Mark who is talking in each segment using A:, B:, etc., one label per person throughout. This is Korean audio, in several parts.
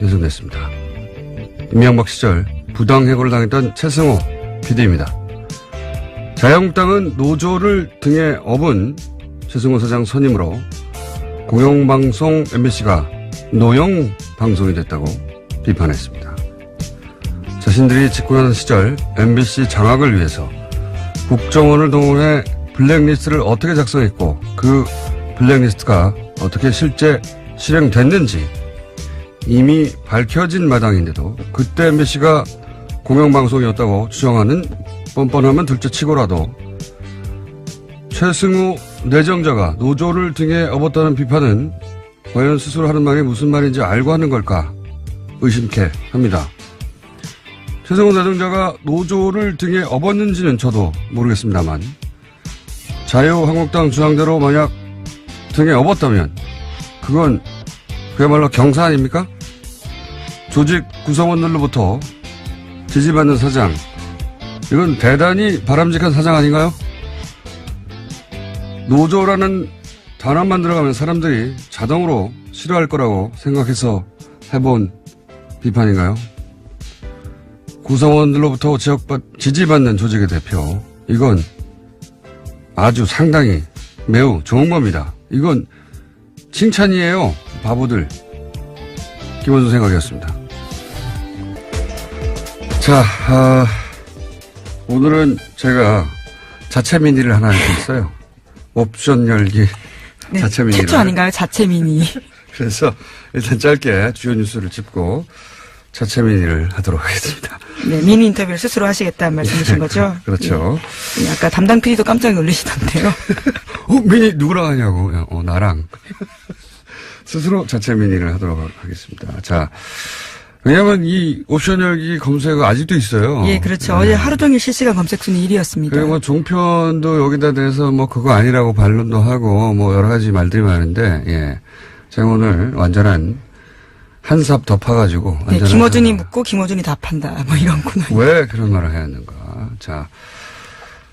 A: 내정됐습니다. 이명박 시절 부당해고를 당했던 최승호 PD입니다. 자유한국당은 노조를 등에 업은 최승호 사장 선임으로 공영방송 MBC가 노영 방송이 됐다고 비판했습니다. 자신들이 집권하는 시절 MBC 장악을 위해서 국정원을 동원해 블랙리스트를 어떻게 작성했고 그 블랙리스트가 어떻게 실제 실행됐는지 이미 밝혀진 마당인데도 그때 MBC가 공영방송이었다고 주장하는 뻔뻔하면 둘째치고라도 최승우 내정자가 노조를 등에 업었다는 비판은 과연 스스로 하는 말이 무슨 말인지 알고 하는 걸까 의심케 합니다. 최승우 내정자가 노조를 등에 업었는지는 저도 모르겠습니다만 자유한국당 주장대로 만약 등에 업었다면 그건 그야말로 경사 아닙니까? 조직 구성원들로부터 지지받는 사장, 이건 대단히 바람직한 사장 아닌가요? 노조라는 단어만 들어가면 사람들이 자동으로 싫어할 거라고 생각해서 해본 비판인가요? 구성원들로부터 지지받는 조직의 대표, 이건 아주 상당히 매우 좋은 겁니다. 이건 칭찬이에요. 바보들. 김원준 생각이었습니다. 자, 오늘은 제가 자체 미니를 하나 할수 있어요. 옵션 열기
B: 네,
A: 자체 미니.
B: 최초 아닌가요? 자체 미니.
A: 그래서 일단 짧게 주요 뉴스를 짚고 자체 미니를 하도록 하겠습니다.
B: 네, 미니 인터뷰를 스스로 하시겠다는 말씀이신 거죠?
A: 그렇죠.
B: 네. 아까 담당 PD도 깜짝 놀라시던데요.
A: 미니 누구랑 하냐고. 나랑. 스스로 자체 미니를 하도록 하겠습니다. 자, 왜냐하면 이 옵션 열기 검색어 아직도 있어요.
B: 예, 그렇죠.
A: 네.
B: 어제 하루 종일 실시간 검색 순위 1위였습니다.
A: 그리고 뭐 종편도 여기다 대해서 뭐 그거 아니라고 반론도 하고 뭐 여러 가지 말들이 많은데, 예. 제가 오늘 완전한 한삽 덮어가지고.
B: 네, 김어준이 묻고 김어준이 답한다. 뭐 이런 코너.
A: 왜 그런 말을 해야 하는가. 자.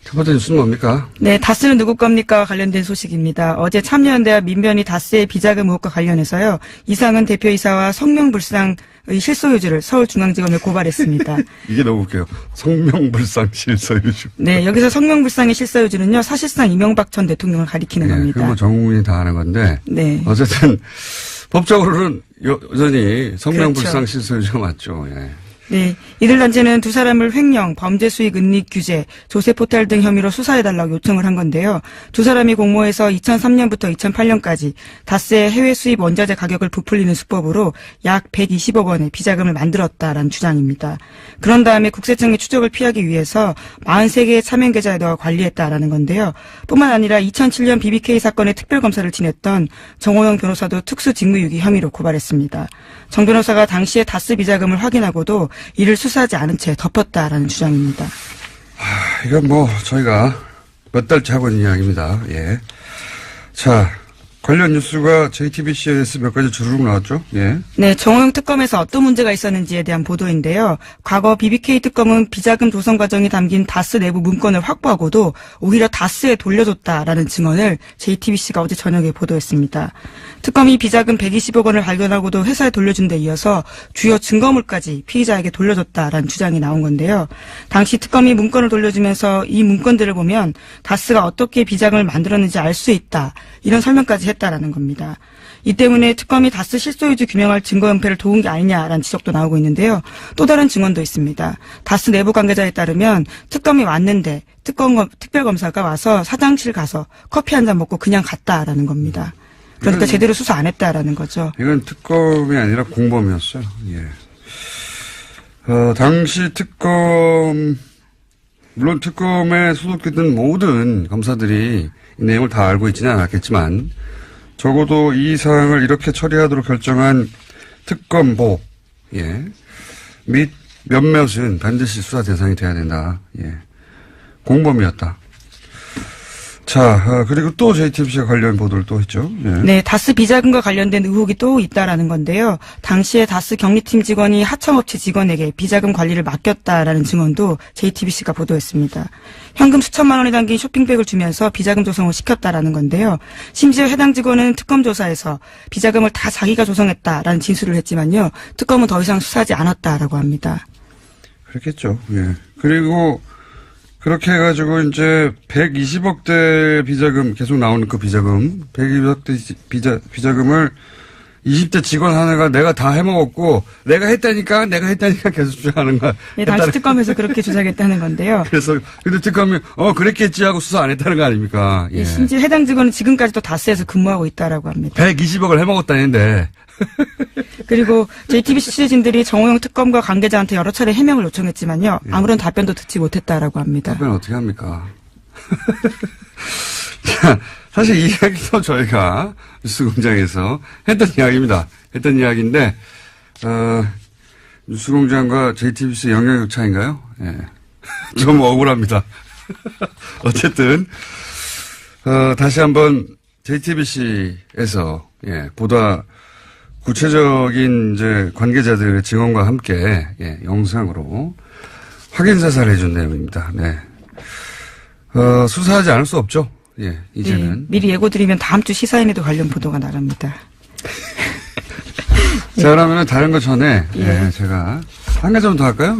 A: 첫 번째 뉴스는 뭡니까?
B: 네, 다스는 누구 겁니까? 관련된 소식입니다. 어제 참여연대와 민변이 다스의 비자금 의혹과 관련해서요. 이상은 대표이사와 성명불상의 실소유주를 서울중앙지검에 고발했습니다.
A: 이게 너무 웃겨요. 성명불상 실소유주.
B: 네, 여기서 성명불상의 실소유주는요. 사실상 이명박 전 대통령을 가리키는 겁니다.
A: 그건 뭐 전 국민이 다 아는 건데.
B: 네.
A: 어쨌든 법적으로는 여전히 성명불상
B: 그렇죠.
A: 실소유주가 맞죠. 예.
B: 네. 이들 단체는 두 사람을 횡령, 범죄 수익 은닉 규제, 조세 포탈 등 혐의로 수사해달라고 요청을 한 건데요. 두 사람이 공모해서 2003년부터 2008년까지 다스의 해외 수입 원자재 가격을 부풀리는 수법으로 약 120억 원의 비자금을 만들었다라는 주장입니다. 그런 다음에 국세청의 추적을 피하기 위해서 43개의 차명 계좌에다가 관리했다라는 건데요. 뿐만 아니라 2007년 BBK 사건의 특별검사를 지냈던 정호영 변호사도 특수직무유기 혐의로 고발했습니다. 정 변호사가 당시에 다스 비자금을 확인하고도 이를 수사하지 않은 채 덮었다라는 주장입니다.
A: 이건 뭐 저희가 몇 달째 하고 있는 이야기입니다. 예. 자, 관련 뉴스가 JTBC에서 몇 가지 주르륵 나왔죠? 예.
B: 네, 정호영 특검에서 어떤 문제가 있었는지에 대한 보도인데요. 과거 BBK 특검은 비자금 조성 과정이 담긴 다스 내부 문건을 확보하고도 오히려 다스에 돌려줬다라는 증언을 JTBC가 어제 저녁에 보도했습니다. 특검이 비자금 120억 원을 발견하고도 회사에 돌려준 데 이어서 주요 증거물까지 피의자에게 돌려줬다라는 주장이 나온 건데요. 당시 특검이 문건을 돌려주면서 이 문건들을 보면 다스가 어떻게 비자금을 만들었는지 알 수 있다. 이런 설명까지 했다라는 겁니다. 이 때문에 특검이 다스 실소유주 규명할 증거 은폐를 도운 게 아니냐라는 지적도 나오고 있는데요. 또 다른 증언도 있습니다. 다스 내부 관계자에 따르면 특검이 왔는데 특별검사가 와서 사장실 가서 커피 한 잔 먹고 그냥 갔다라는 겁니다. 그러니까 제대로 수사 안 했다라는 거죠.
A: 이건 특검이 아니라 공범이었어요. 예. 당시 물론 특검에 소속됐던 모든 검사들이 이 내용을 다 알고 있지는 않았겠지만, 적어도 이 사항을 이렇게 처리하도록 결정한 특검보, 예. 및 몇몇은 반드시 수사 대상이 돼야 된다. 예. 공범이었다. 자, 그리고 또 JTBC가 관련 보도를 또 했죠. 예.
B: 네, 다스 비자금과 관련된 의혹이 또 있다라는 건데요. 당시에 다스 경리팀 직원이 하청업체 직원에게 비자금 관리를 맡겼다라는 증언도 JTBC가 보도했습니다. 현금 수천만 원이 담긴 쇼핑백을 주면서 비자금 조성을 시켰다라는 건데요. 심지어 해당 직원은 특검 조사에서 비자금을 다 자기가 조성했다라는 진술을 했지만요. 특검은 더 이상 수사하지 않았다라고 합니다.
A: 그렇겠죠. 예. 그리고 그렇게 해가지고 이제 120억대 비자금 계속 나오는 그 비자금 120억대 비자금을 20대 직원 하나가 내가 다 해먹었고 내가 했다니까 계속 주장하는 거야.
B: 네, 당시 특검에서 그렇게 주장했다는 건데요.
A: 그래서 근데 특검이 그랬겠지 하고 수사 안 했다는 거 아닙니까? 예.
B: 심지어 해당 직원은 지금까지도 다스에서 근무하고 있다라고 합니다.
A: 120억을 해먹었다는데.
B: 그리고 JTBC 취재진들이 정호영 특검과 관계자한테 여러 차례 해명을 요청했지만요. 아무런 답변도 듣지 못했다라고 합니다.
A: 답변 어떻게 합니까? 자, 사실 이 이야기도 저희가 뉴스공장에서 했던 이야기입니다. 했던 이야기인데 뉴스공장과 JTBC 영향력 차인가요? 예. 좀 억울합니다. 어쨌든 다시 한번 JTBC에서 보다 구체적인 이제 관계자들의 증언과 함께 영상으로 확인 사살을 해준 내용입니다. 네. 수사하지 않을 수 없죠. 예, 이제는.
B: 네, 미리 예고드리면 다음 주 시사인에도 관련 보도가 나갑니다.
A: 자, 그러면은 다른 거 전에 제가 한 가지 좀 더 할까요?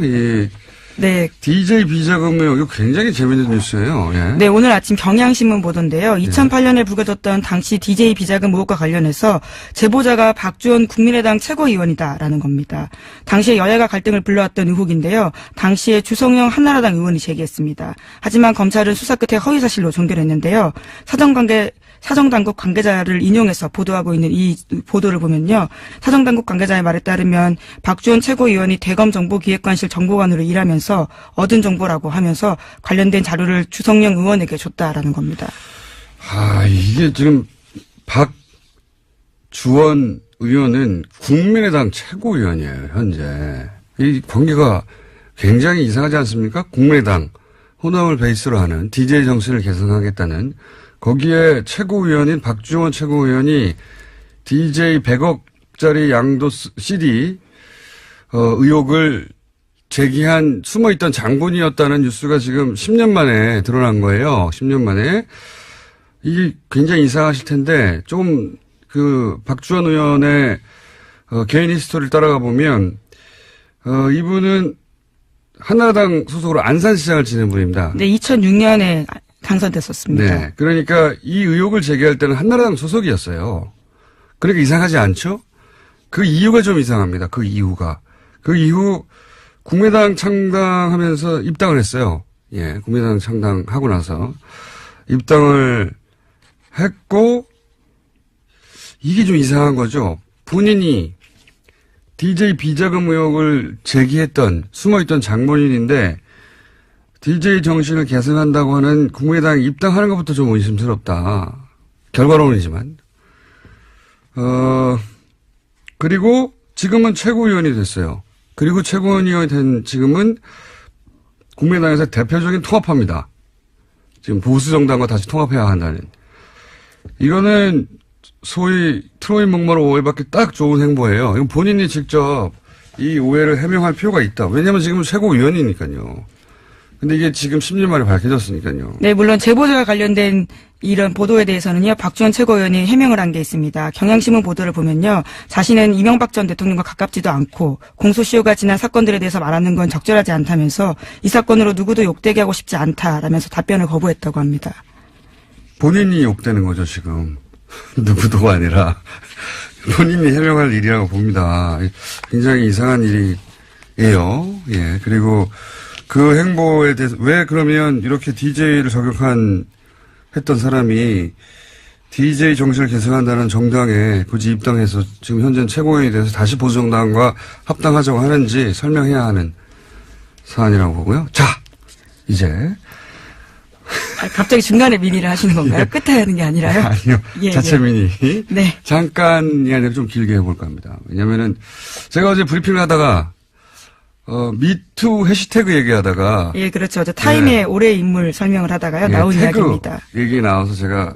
B: 네.
A: DJ 비자금 의혹 이거 굉장히 재밌는 뉴스예요. 예.
B: 네, 오늘 아침 경향신문 보도인데요. 2008년에 불거졌던 당시 DJ 비자금 의혹과 관련해서 제보자가 박주원 국민의당 최고위원이다라는 겁니다. 당시에 여야가 갈등을 불러왔던 의혹인데요. 당시에 주성영 한나라당 의원이 제기했습니다. 하지만 검찰은 수사 끝에 허위사실로 종결했는데요. 사정당국 관계자를 인용해서 보도하고 있는 이 보도를 보면요. 사정당국 관계자의 말에 따르면 박주원 최고위원이 대검정보기획관실 정보관으로 일하면서 얻은 정보라고 하면서 관련된 자료를 주성영 의원에게 줬다라는 겁니다.
A: 이게 지금 박주원 의원은 국민의당 최고위원이에요, 현재. 이 관계가 굉장히 이상하지 않습니까? 국민의당 호남을 베이스로 하는 DJ 정신을 개선하겠다는 거기에 최고위원인 박주원 최고위원이 DJ 100억짜리 양도 CD 의혹을 제기한 숨어있던 장본이었다는 뉴스가 지금 10년 만에 드러난 거예요. 10년 만에. 이게 굉장히 이상하실 텐데 좀 그 박주원 의원의 개인 히스토리를 따라가 보면 이분은 한나라당 소속으로 안산시장을 지낸 분입니다.
B: 네, 2006년에 당선됐었습니다.
A: 네. 그러니까 이 의혹을 제기할 때는 한나라당 소속이었어요. 그러니까 이상하지 않죠? 그 이유가 좀 이상합니다. 그 이유가. 그 이후 국민의당 창당하면서 입당을 했어요. 예. 국민의당 창당하고 나서 입당을 했고 이게 좀 이상한 거죠. 본인이 DJ 비자금 의혹을 제기했던 숨어있던 장본인인데 DJ 정신을 개선한다고 하는 국민의당에 입당하는 것부터 좀 의심스럽다. 결과론이지만. 그리고 지금은 최고위원이 됐어요. 그리고 최고위원이 된 지금은 국민의당에서 대표적인 통합파입니다. 지금 보수정당과 다시 통합해야 한다는. 이거는 소위 트로이 목마로 오해받기 딱 좋은 행보예요. 이건 본인이 직접 이 오해를 해명할 필요가 있다. 왜냐하면 지금은 최고위원이니까요. 근데 이게 지금 10년 만에 밝혀졌으니까요.
B: 네, 물론 제보자와 관련된 이런 보도에 대해서는요, 박주원 최고위원이 해명을 한 게 있습니다. 경향신문 보도를 보면요, 자신은 이명박 전 대통령과 가깝지도 않고 공소시효가 지난 사건들에 대해서 말하는 건 적절하지 않다면서 이 사건으로 누구도 욕되게 하고 싶지 않다라면서 답변을 거부했다고 합니다.
A: 본인이 욕되는 거죠, 지금. 누구도가 아니라 본인이 해명할 일이라고 봅니다. 굉장히 이상한 일이에요. 예, 그리고 그 행보에 대해서 왜 그러면 이렇게 DJ를 했던 사람이 DJ 정신을 개선한다는 정당에 굳이 입당해서 지금 현재 최고위원이 돼서 다시 보수정당과 합당하자고 하는지 설명해야 하는 사안이라고 보고요. 자, 이제
B: 갑자기 중간에 민의를 하시는 건가요? 끝에 하는 게 아니라요?
A: 아니요.
B: 예,
A: 자체 민의.
B: 네.
A: 잠깐이 아니라 좀 길게 해볼까 합니다. 왜냐면은 제가 어제 브리핑을 하다가 미투 해시태그 얘기하다가.
B: 예, 그렇죠. 저 타임의 올해 인물 설명을 하다가요. 나온
A: 태그
B: 이야기입니다.
A: 얘기 나와서 제가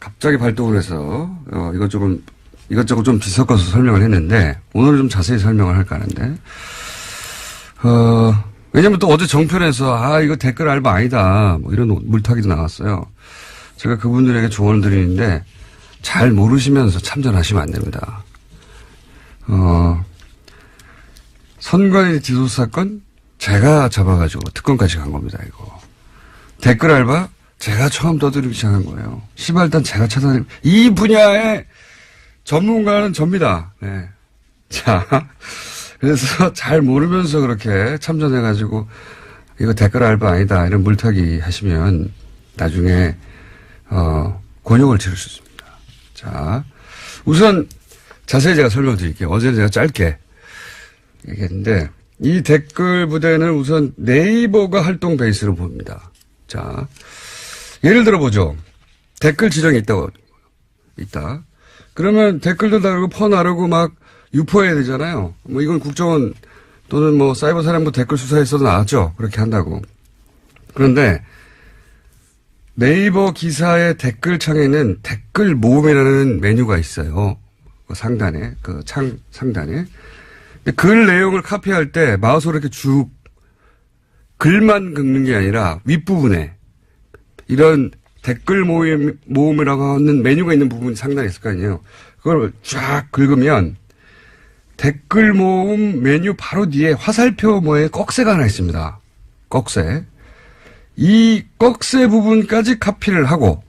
A: 갑자기 발동을 해서, 이것저것 좀 뒤섞어서 설명을 했는데, 오늘은 좀 자세히 설명을 할까 하는데, 왜냐면 또 어제 정편에서, 이거 댓글 알바 아니다. 뭐 이런 물타기도 나왔어요. 제가 그분들에게 조언을 드리는데, 잘 모르시면서 참전하시면 안 됩니다. 선관위 지도 사건 제가 잡아가지고 특검까지 간 겁니다, 이거. 댓글 알바 제가 처음 떠들기 시작한 거예요. 시발단 제가 찾아내고 이 분야의 전문가는 접니다. 네. 자, 그래서 잘 모르면서 그렇게 참전해가지고 이거 댓글 알바 아니다 이런 물타기 하시면 나중에 곤욕을 치를 수 있습니다. 자, 우선 자세히 제가 설명드릴게요. 어제 제가 짧게 얘기했는데 이 댓글 부대는 우선 네이버가 활동 베이스로 봅니다. 자, 예를 들어보죠. 댓글 지정이 있다. 그러면 댓글도 다르고 퍼 나르고 막 유포해야 되잖아요. 뭐 이건 국정원 또는 뭐 사이버 사령부 댓글 수사에서도 나왔죠. 그렇게 한다고. 그런데 네이버 기사의 댓글 창에는 댓글 모음이라는 메뉴가 있어요. 그 상단에, 그 창 상단에. 근데 글 내용을 카피할 때 마우스로 이렇게 쭉 글만 긁는 게 아니라 윗부분에 이런 댓글 모음이라고 하는 메뉴가 있는 부분이 상단에 있을 거 아니에요. 그걸 쫙 긁으면 댓글 모음 메뉴 바로 뒤에 화살표 모의 꺽쇠가 하나 있습니다. 꺽쇠. 이 꺽쇠 부분까지 카피를 하고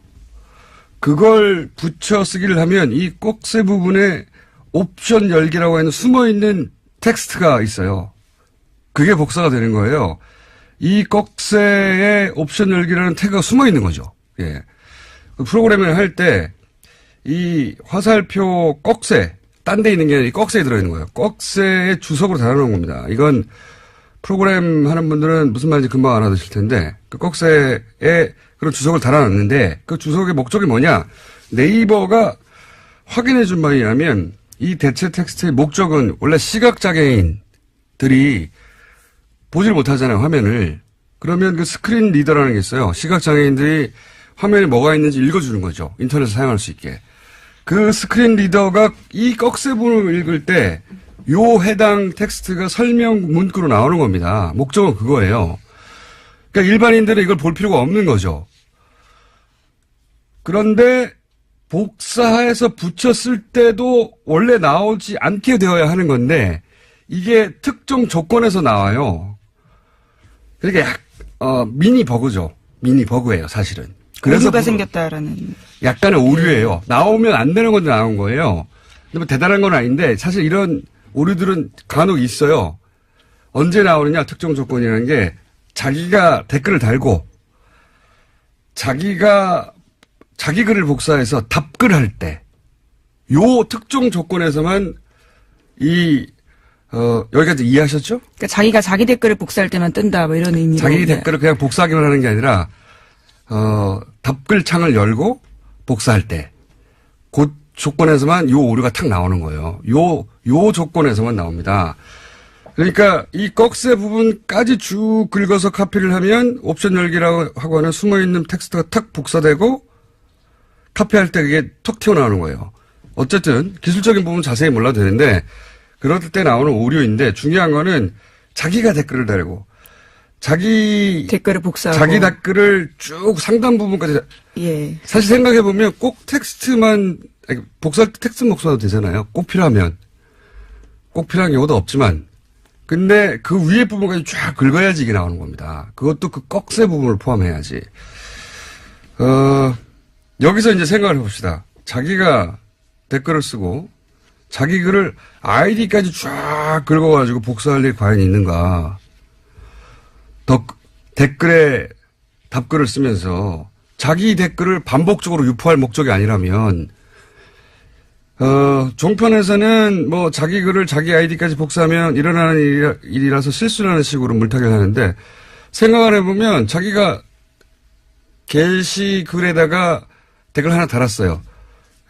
A: 그걸 붙여 쓰기를 하면 이 꺽쇠 부분에 옵션 열기라고 하는 숨어있는 텍스트가 있어요. 그게 복사가 되는 거예요. 이 꺽쇠에 옵션 열기라는 태그가 숨어있는 거죠. 예. 프로그래밍을 할 때 이 화살표 꺽쇠, 딴 데 있는 게 아니라 이 꺽쇠에 들어있는 거예요. 꺽쇠의 주석으로 달아놓은 겁니다. 이건 프로그램 하는 분들은 무슨 말인지 금방 알아두실 텐데 그 꺽쇠에 그런 주석을 달아놨는데 그 주석의 목적이 뭐냐. 네이버가 확인해 준 바에 의하면 이 대체 텍스트의 목적은 원래 시각장애인들이 보질 못하잖아요, 화면을. 그러면 그 스크린 리더라는 게 있어요. 시각장애인들이 화면에 뭐가 있는지 읽어주는 거죠. 인터넷을 사용할 수 있게. 그 스크린 리더가 이 꺽쇠 부분을 읽을 때 요 해당 텍스트가 설명 문구로 나오는 겁니다. 목적은 그거예요. 그러니까 일반인들은 이걸 볼 필요가 없는 거죠. 그런데 복사해서 붙였을 때도 원래 나오지 않게 되어야 하는 건데 이게 특정 조건에서 나와요. 그러니까 미니 버그죠. 미니 버그예요, 사실은. 그래서
B: 오류가 생겼다라는.
A: 약간의 오류예요. 나오면 안 되는 건데 나온 거예요. 근데 뭐 대단한 건 아닌데 사실 이런 오류들은 간혹 있어요. 언제 나오느냐 특정 조건이라는 게 자기가 댓글을 달고 자기가 자기 글을 복사해서 답글할 때 요 특정 조건에서만 여기까지 이해하셨죠?
B: 그러니까 자기가 자기 댓글을 복사할 때만 뜬다, 뭐 이런 의미로.
A: 자기 댓글을 그냥 복사하기만 하는 게 아니라, 답글 창을 열고 복사할 때, 그 조건에서만 요 오류가 탁 나오는 거예요. 요 조건에서만 나옵니다. 그러니까 이 꺽쇠 부분까지 쭉 긁어서 카피를 하면 옵션 열기라고 하고 하는 숨어있는 텍스트가 탁 복사되고 카피할 때 그게 톡 튀어나오는 거예요. 어쨌든 기술적인 부분 자세히 몰라도 되는데 그럴 때 나오는 오류인데 중요한 거는 자기가 댓글을 달고 자기
B: 댓글을 복사하고
A: 자기 댓글을 쭉 상단 부분까지
B: 예.
A: 사실 생각해 보면 꼭 텍스트만 복사할 때 텍스트 복사도 되잖아요. 꼭 필요한 경우도 없지만 근데 그 위에 부분까지 쫙 긁어야지 이게 나오는 겁니다. 그것도 그 꺽쇠 부분을 포함해야지. 여기서 이제 생각을 해봅시다. 자기가 댓글을 쓰고 자기 글을 아이디까지 쫙 긁어가지고 복사할 일이 과연 있는가. 댓글에 답글을 쓰면서 자기 댓글을 반복적으로 유포할 목적이 아니라면 종편에서는 뭐 자기 글을 자기 아이디까지 복사하면 일어나는 일이라서 실수라는 식으로 물타기를 하는데 생각을 해보면 자기가 게시글에다가 댓글 하나 달았어요.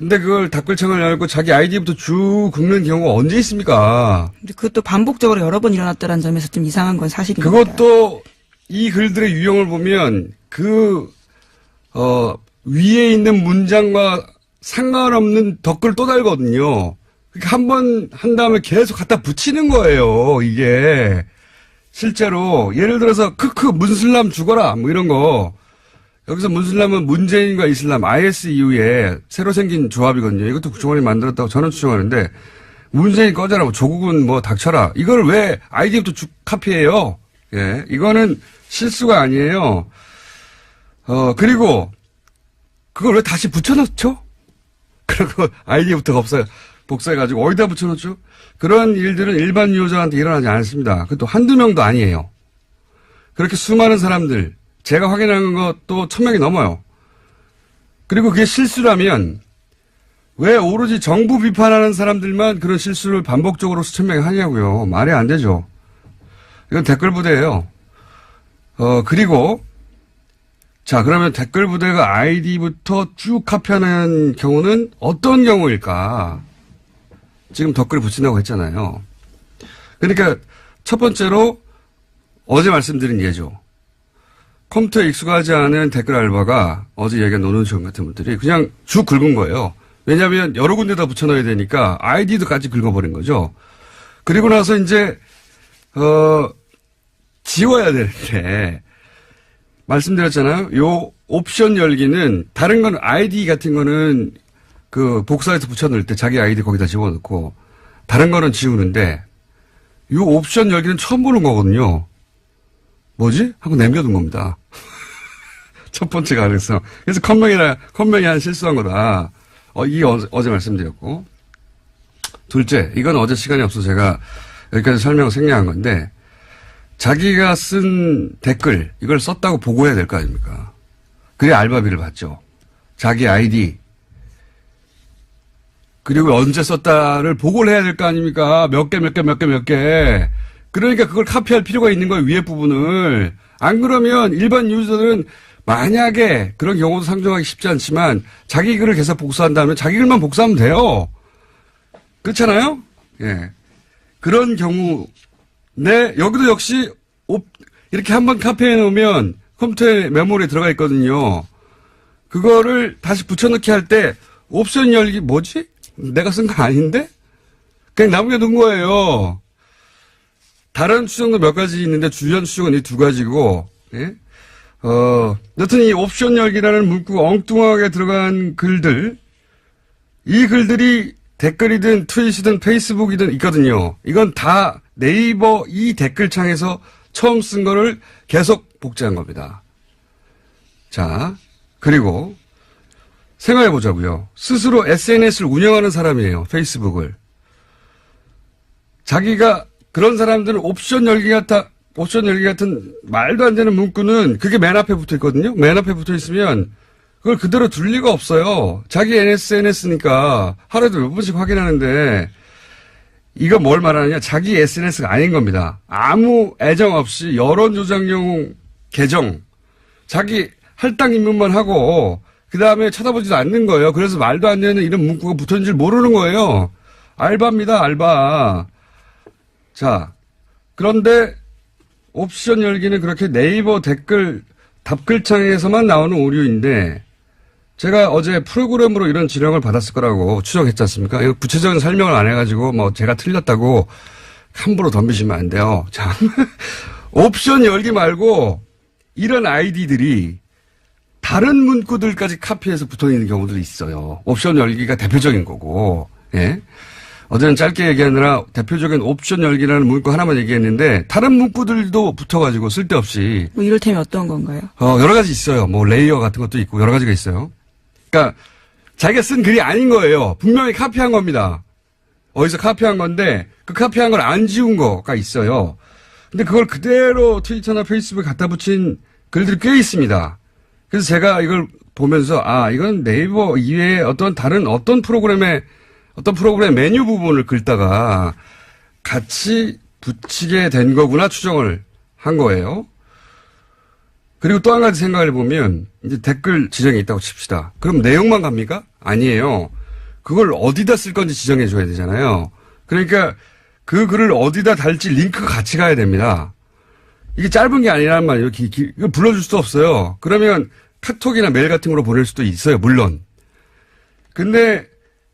A: 근데 그걸 댓글창을 열고 자기 아이디부터 쭉 긁는 경우가 언제 있습니까?
B: 근데 그것도 반복적으로 여러 번 일어났다는 점에서 좀 이상한 건 사실입니다.
A: 그것도 이 글들의 유형을 보면 위에 있는 문장과 상관없는 댓글 또 달거든요. 한 번 한 다음에 계속 갖다 붙이는 거예요, 이게. 실제로. 예를 들어서, 문슬람 죽어라, 뭐 이런 거. 여기서 문슬람은 문재인과 이슬람, IS 이후에 새로 생긴 조합이거든요. 이것도 국정원이 만들었다고 저는 추정하는데, 문재인 꺼져라, 뭐 조국은 뭐 닥쳐라. 이걸 왜 아이디부터 쭉 카피해요? 예. 이거는 실수가 아니에요. 그리고, 그걸 왜 다시 붙여넣죠? 그리고 아이디부터 복사해가지고 어디다 붙여놓죠? 그런 일들은 일반 유저한테 일어나지 않습니다. 그것도 한두 명도 아니에요. 그렇게 수많은 사람들, 제가 확인한 것도 1000명이 넘어요. 그리고 그게 실수라면 왜 오로지 정부 비판하는 사람들만 그런 실수를 반복적으로 수천 명이 하냐고요. 말이 안 되죠. 이건 댓글 부대예요. 그리고 자, 그러면 댓글 부대가 아이디부터 쭉 카피하는 경우는 어떤 경우일까? 지금 댓글을 붙인다고 했잖아요. 그러니까 첫 번째로 어제 말씀드린 예죠. 컴퓨터에 익숙하지 않은 댓글 알바가 어제 얘기한 노는시원 같은 분들이 그냥 쭉 긁은 거예요. 왜냐하면 여러 군데다 붙여넣어야 되니까 아이디도까지 긁어버린 거죠. 그리고 나서 이제 지워야 되는데 말씀드렸잖아요. 요 옵션 열기는 다른 건 아이디 같은 거는 그 복사해서 붙여넣을 때 자기 아이디 거기다 집어넣고 다른 거는 지우는데 요 옵션 열기는 처음 보는 거거든요. 뭐지? 하고 남겨둔 겁니다. 첫 번째 가능성. 그래서 컴맹이 한 실수한 거다. 이게 어제 말씀드렸고. 둘째, 이건 어제 시간이 없어서 제가 여기까지 설명을 생략한 건데 자기가 쓴 댓글 이걸 썼다고 보고해야 될 거 아닙니까? 그래야 알바비를 받죠. 자기 아이디 그리고 언제 썼다를 보고를 해야 될 거 아닙니까? 몇 개. 그러니까 그걸 카피할 필요가 있는 거예요. 위에 부분을. 안 그러면 일반 유저들은 만약에 그런 경우도 상정하기 쉽지 않지만 자기 글을 계속 복사한다면 자기 글만 복사하면 돼요. 그렇잖아요? 예. 그런 경우 여기도 역시 이렇게 한번 카피해 놓으면 컴퓨터에 메모리에 들어가 있거든요. 그거를 다시 붙여넣기 할 때 옵션 열기 뭐지? 내가 쓴 거 아닌데? 그냥 남겨둔 거예요. 다른 추정도 몇 가지 있는데 주연 추정은 이 두 가지고, 예? 여튼 이 옵션 열기라는 문구가 엉뚱하게 들어간 글들, 이 글들이 댓글이든 트윗이든 페이스북이든 있거든요. 이건 다 네이버 이 댓글창에서 처음 쓴 거를 계속 복제한 겁니다. 자, 그리고 생각해 보자고요. 스스로 SNS를 운영하는 사람이에요. 페이스북을. 자기가 그런 사람들은 옵션 열기 같은 말도 안 되는 문구는 그게 맨 앞에 붙어 있거든요. 맨 앞에 붙어 있으면 그걸 그대로 둘 리가 없어요. 자기 SNS니까 하루에도 몇 번씩 확인하는데 이거 뭘 말하느냐. 자기 SNS가 아닌 겁니다. 아무 애정 없이 여론 조작용 계정. 자기 할당 입문만 하고 그 다음에 쳐다보지도 않는 거예요. 그래서 말도 안 되는 이런 문구가 붙었는 줄 모르는 거예요. 알바입니다. 알바. 자, 그런데 옵션 열기는 그렇게 네이버 답글창에서만 나오는 오류인데 제가 어제 프로그램으로 이런 지령을 받았을 거라고 추정했지 않습니까? 이거 구체적인 설명을 안 해가지고 뭐 제가 틀렸다고 함부로 덤비시면 안 돼요. 자, 옵션 열기 말고 이런 아이디들이 다른 문구들까지 카피해서 붙어있는 경우들이 있어요. 옵션 열기가 대표적인 거고, 예. 어제는 짧게 얘기하느라 대표적인 옵션 열기라는 문구 하나만 얘기했는데 다른 문구들도 붙어가지고 쓸데없이.
B: 뭐 이를테면 어떤 건가요?
A: 여러 가지 있어요. 뭐 레이어 같은 것도 있고 여러 가지가 있어요. 그러니까 자기가 쓴 글이 아닌 거예요. 분명히 카피한 겁니다. 어디서 카피한 건데 그 카피한 걸 안 지운 거가 있어요. 근데 그걸 그대로 트위터나 페이스북에 갖다 붙인 글들이 꽤 있습니다. 그래서 제가 이걸 보면서 이건 네이버 이외에 어떤 프로그램의 메뉴 부분을 긁다가 같이 붙이게 된 거구나 추정을 한 거예요. 그리고 또 한 가지 생각을 해보면 이제 댓글 지정이 있다고 칩시다. 그럼 내용만 갑니까? 아니에요. 그걸 어디다 쓸 건지 지정해 줘야 되잖아요. 그러니까 그 글을 어디다 달지 링크가 같이 가야 됩니다. 이게 짧은 게 아니란 말이에요. 이거 불러줄 수도 없어요. 그러면 카톡이나 메일 같은 걸로 보낼 수도 있어요. 물론. 근데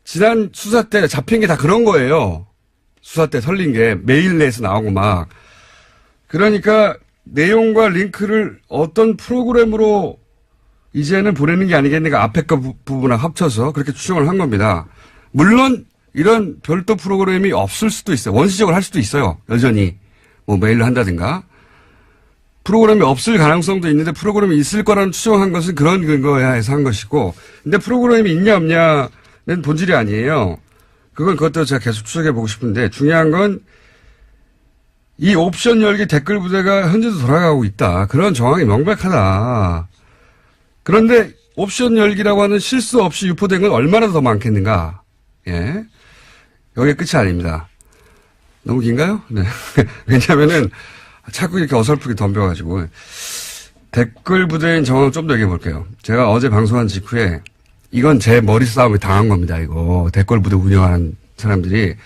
A: 지난 수사 때 잡힌 게 다 그런 거예요. 수사 때 설린 게 메일 내에서 나오고 막. 그러니까 내용과 링크를 어떤 프로그램으로 이제는 보내는 게 아니겠는가 앞에 거 부분하고 합쳐서 그렇게 추정을 한 겁니다. 물론 이런 별도 프로그램이 없을 수도 있어요. 원시적으로 할 수도 있어요. 여전히. 뭐 메일로 한다든가. 프로그램이 없을 가능성도 있는데 프로그램이 있을 거라는 추정한 것은 그런 근거에 해서 한 것이고. 근데 프로그램이 있냐 없냐는 본질이 아니에요. 그것도 제가 계속 추적해 보고 싶은데 중요한 건 이 옵션 열기 댓글 부대가 현재도 돌아가고 있다. 그런 정황이 명백하다. 그런데 옵션 열기라고 하는 실수 없이 유포된 건 얼마나 더 많겠는가. 예. 여기가 끝이 아닙니다. 너무 긴가요? 네. 왜냐면은 자꾸 이렇게 어설프게 덤벼가지고. 댓글 부대인 정황을 좀 더 얘기해 볼게요. 제가 어제 방송한 직후에 이건 제 머리 싸움에 당한 겁니다. 이거. 댓글 부대 운영하는 사람들이.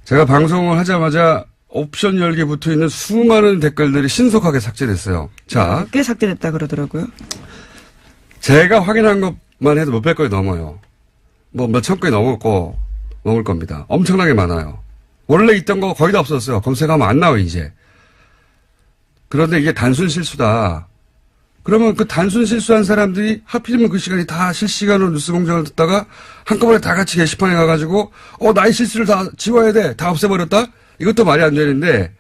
A: 제가 방송을 하자마자 옵션 열기에 붙어 있는 수많은 댓글들이 신속하게 삭제됐어요. 자.
B: 꽤 삭제됐다 그러더라고요.
A: 제가 확인한 것만 해도 몇백 건이 넘어요. 뭐 몇천 건이 넘을 겁니다. 엄청나게 많아요. 원래 있던 거 거의 다 없었어요. 검색하면 안 나와요, 이제. 그런데 이게 단순 실수다. 그러면 그 단순 실수한 사람들이 하필이면 그 시간이 다 실시간으로 뉴스 공장을 듣다가 한꺼번에 다 같이 게시판에 가가지고 나의 실수를 다 지워야 돼. 다 없애버렸다? 이것도 말이 안 되는데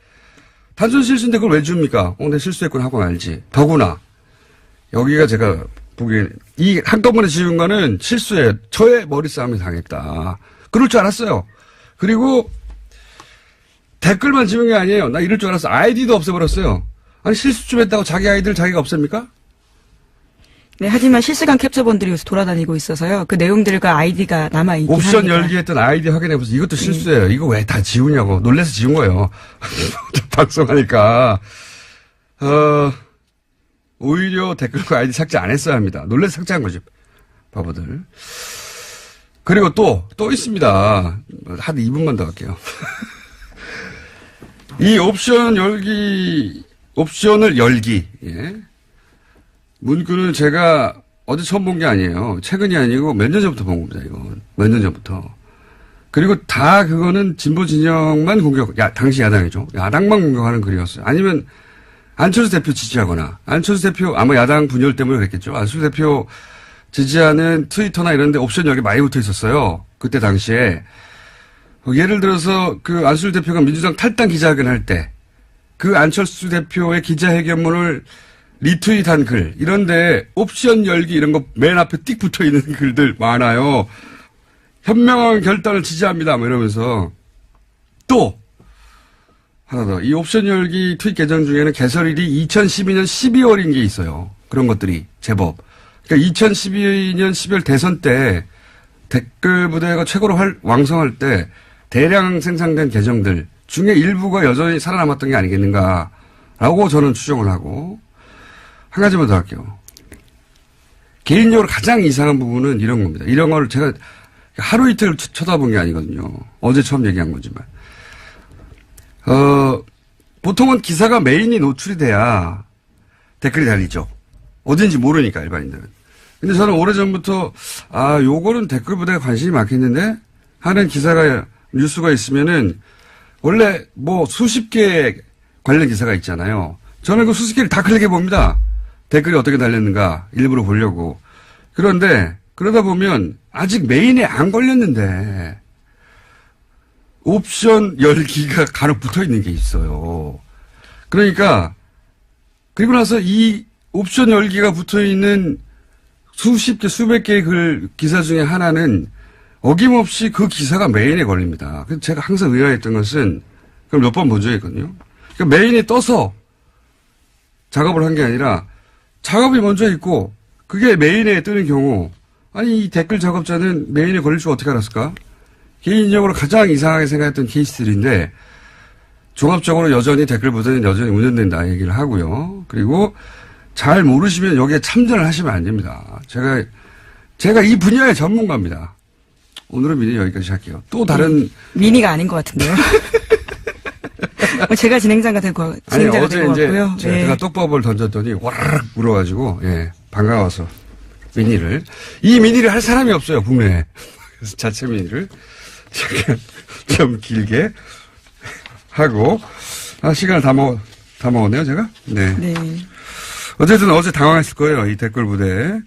A: 단순 실수인데 그걸 왜 줍니까? 내 실수했구나 하고 말지. 더구나 여기가 제가 보기엔 이 한꺼번에 지운 거는 실수예요. 저의 머리 싸움이 당했다. 그럴 줄 알았어요. 그리고 댓글만 지운 게 아니에요. 나 이럴 줄 알았어. 아이디도 없애버렸어요. 아니 실수 좀 했다고 자기 아이디를 자기가 없앱니까?
B: 네, 하지만 실시간 캡처본들이 요새 돌아다니고 있어서요. 그 내용들과 아이디가 남아있긴
A: 옵션
B: 합니다.
A: 열기 했던 아이디 확인해보세요. 이것도 실수예요. 이거 왜 다 지우냐고. 놀래서 지운 거예요. 방송하니까. 오히려 댓글과 아이디 삭제 안 했어야 합니다. 놀래서 삭제한 거지. 바보들. 그리고 또 있습니다. 한 2분만 더 할게요. 이 옵션을 열기. 예. 문구는 제가 어제 처음 본 게 아니에요. 최근이 아니고 몇 년 전부터 본 겁니다, 이거. 몇 년 전부터. 그리고 다 그거는 진보 진영만 당시 야당이죠. 야당만 공격하는 글이었어요. 아니면 안철수 대표 지지하거나, 안철수 대표, 아마 야당 분열 때문에 그랬겠죠. 안철수 대표 지지하는 트위터나 이런 데 옵션 열기 많이 붙어 있었어요. 그때 당시에. 예를 들어서 그 안철수 대표가 민주당 탈당 기자회견 할 때, 그 안철수 대표의 기자회견문을 리트윗한 글, 이런데 옵션 열기 이런 거 맨 앞에 띡 붙어 있는 글들 많아요. 현명한 결단을 지지합니다. 뭐 이러면서. 또 하나 더. 이 옵션 열기 트윗 계정 중에는 개설일이 2012년 12월인 게 있어요. 그런 것들이 제법. 그러니까 2012년 12월 대선 때 댓글 부대가 최고로 왕성할 때 대량 생산된 계정들 중에 일부가 여전히 살아남았던 게 아니겠는가라고 저는 추정을 하고. 한 가지만 더 할게요. 개인적으로 가장 이상한 부분은 이런 겁니다. 이런 걸 제가 하루 이틀 쳐다본 게 아니거든요. 어제 처음 얘기한 거지만. 보통은 기사가 메인이 노출이 돼야 댓글이 달리죠. 어딘지 모르니까, 일반인들은. 근데 저는 오래전부터, 요거는 댓글 부대가 관심이 많겠는데? 하는 뉴스가 있으면은, 원래 수십 개 관련 기사가 있잖아요. 저는 그 수십 개를 다 클릭해 봅니다. 댓글이 어떻게 달렸는가 일부러 보려고. 그런데 그러다 보면 아직 메인에 안 걸렸는데 옵션 열기가 간혹 붙어 있는 게 있어요. 그러니까 그리고 나서 이 옵션 열기가 붙어 있는 수십 개, 수백 개의 기사 중에 하나는 어김없이 그 기사가 메인에 걸립니다. 그래서 제가 항상 의아했던 것은 그걸 몇 번 본 적이 있거든요. 그러니까 메인에 떠서 작업을 한 게 아니라 작업이 먼저 있고 그게 메인에 뜨는 경우 아니 이 댓글 작업자는 메인에 걸릴 줄 어떻게 알았을까? 개인적으로 가장 이상하게 생각했던 케이스들인데 종합적으로 여전히 댓글 부대는 여전히 운영된다 얘기를 하고요. 그리고 잘 모르시면 여기에 참전을 하시면 안 됩니다. 제가 이 분야의 전문가입니다. 오늘은 미니 여기까지 할게요. 또 다른.
B: 미니가 아닌 것 같은데요. 제가 진행자가 될 것 같고요.
A: 제가 떡밥을 던졌더니 와르르 물어가지고, 예, 반가워서 미니를. 이 미니를 할 사람이 없어요, 국내에. 그래서 자체 미니를 좀 길게 하고, 시간을 다 먹었네요, 제가? 네.
B: 네.
A: 어쨌든 어제 당황했을 거예요, 이 댓글 부대.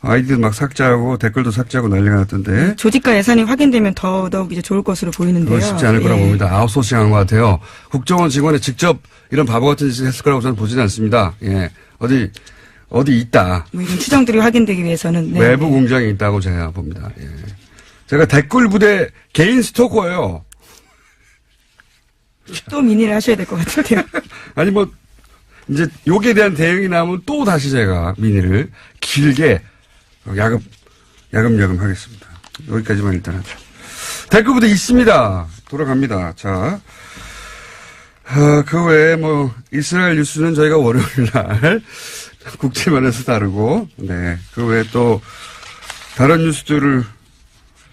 A: 아이디도 막 삭제하고 댓글도 삭제하고 난리가 났던데.
B: 조직과 예산이 확인되면 더더욱 이제 좋을 것으로 보이는데요.
A: 그건 쉽지 않을 거라고 봅니다. 아웃소싱한 것 같아요. 국정원 직원이 직접 이런 바보 같은 짓을 했을 거라고 저는 보지는 않습니다. 예. 어디 있다.
B: 뭐 이런 추정들이 확인되기 위해서는.
A: 외부 공장이 있다고 제가 봅니다. 예. 제가 댓글 부대 개인 스토커예요.
B: 또 미니를 하셔야 될 것 같은데요.
A: 아니 뭐 이제 여기에 대한 대응이 나오면 또 다시 제가 미니를 길게 야금야금 하겠습니다. 여기까지만 일단 하죠. 댓글 부대 있습니다. 돌아갑니다. 자, 그 외에 뭐 이스라엘 뉴스는 저희가 월요일 날 국제면에서 다루고, 네, 그 외에 또 다른 뉴스들을.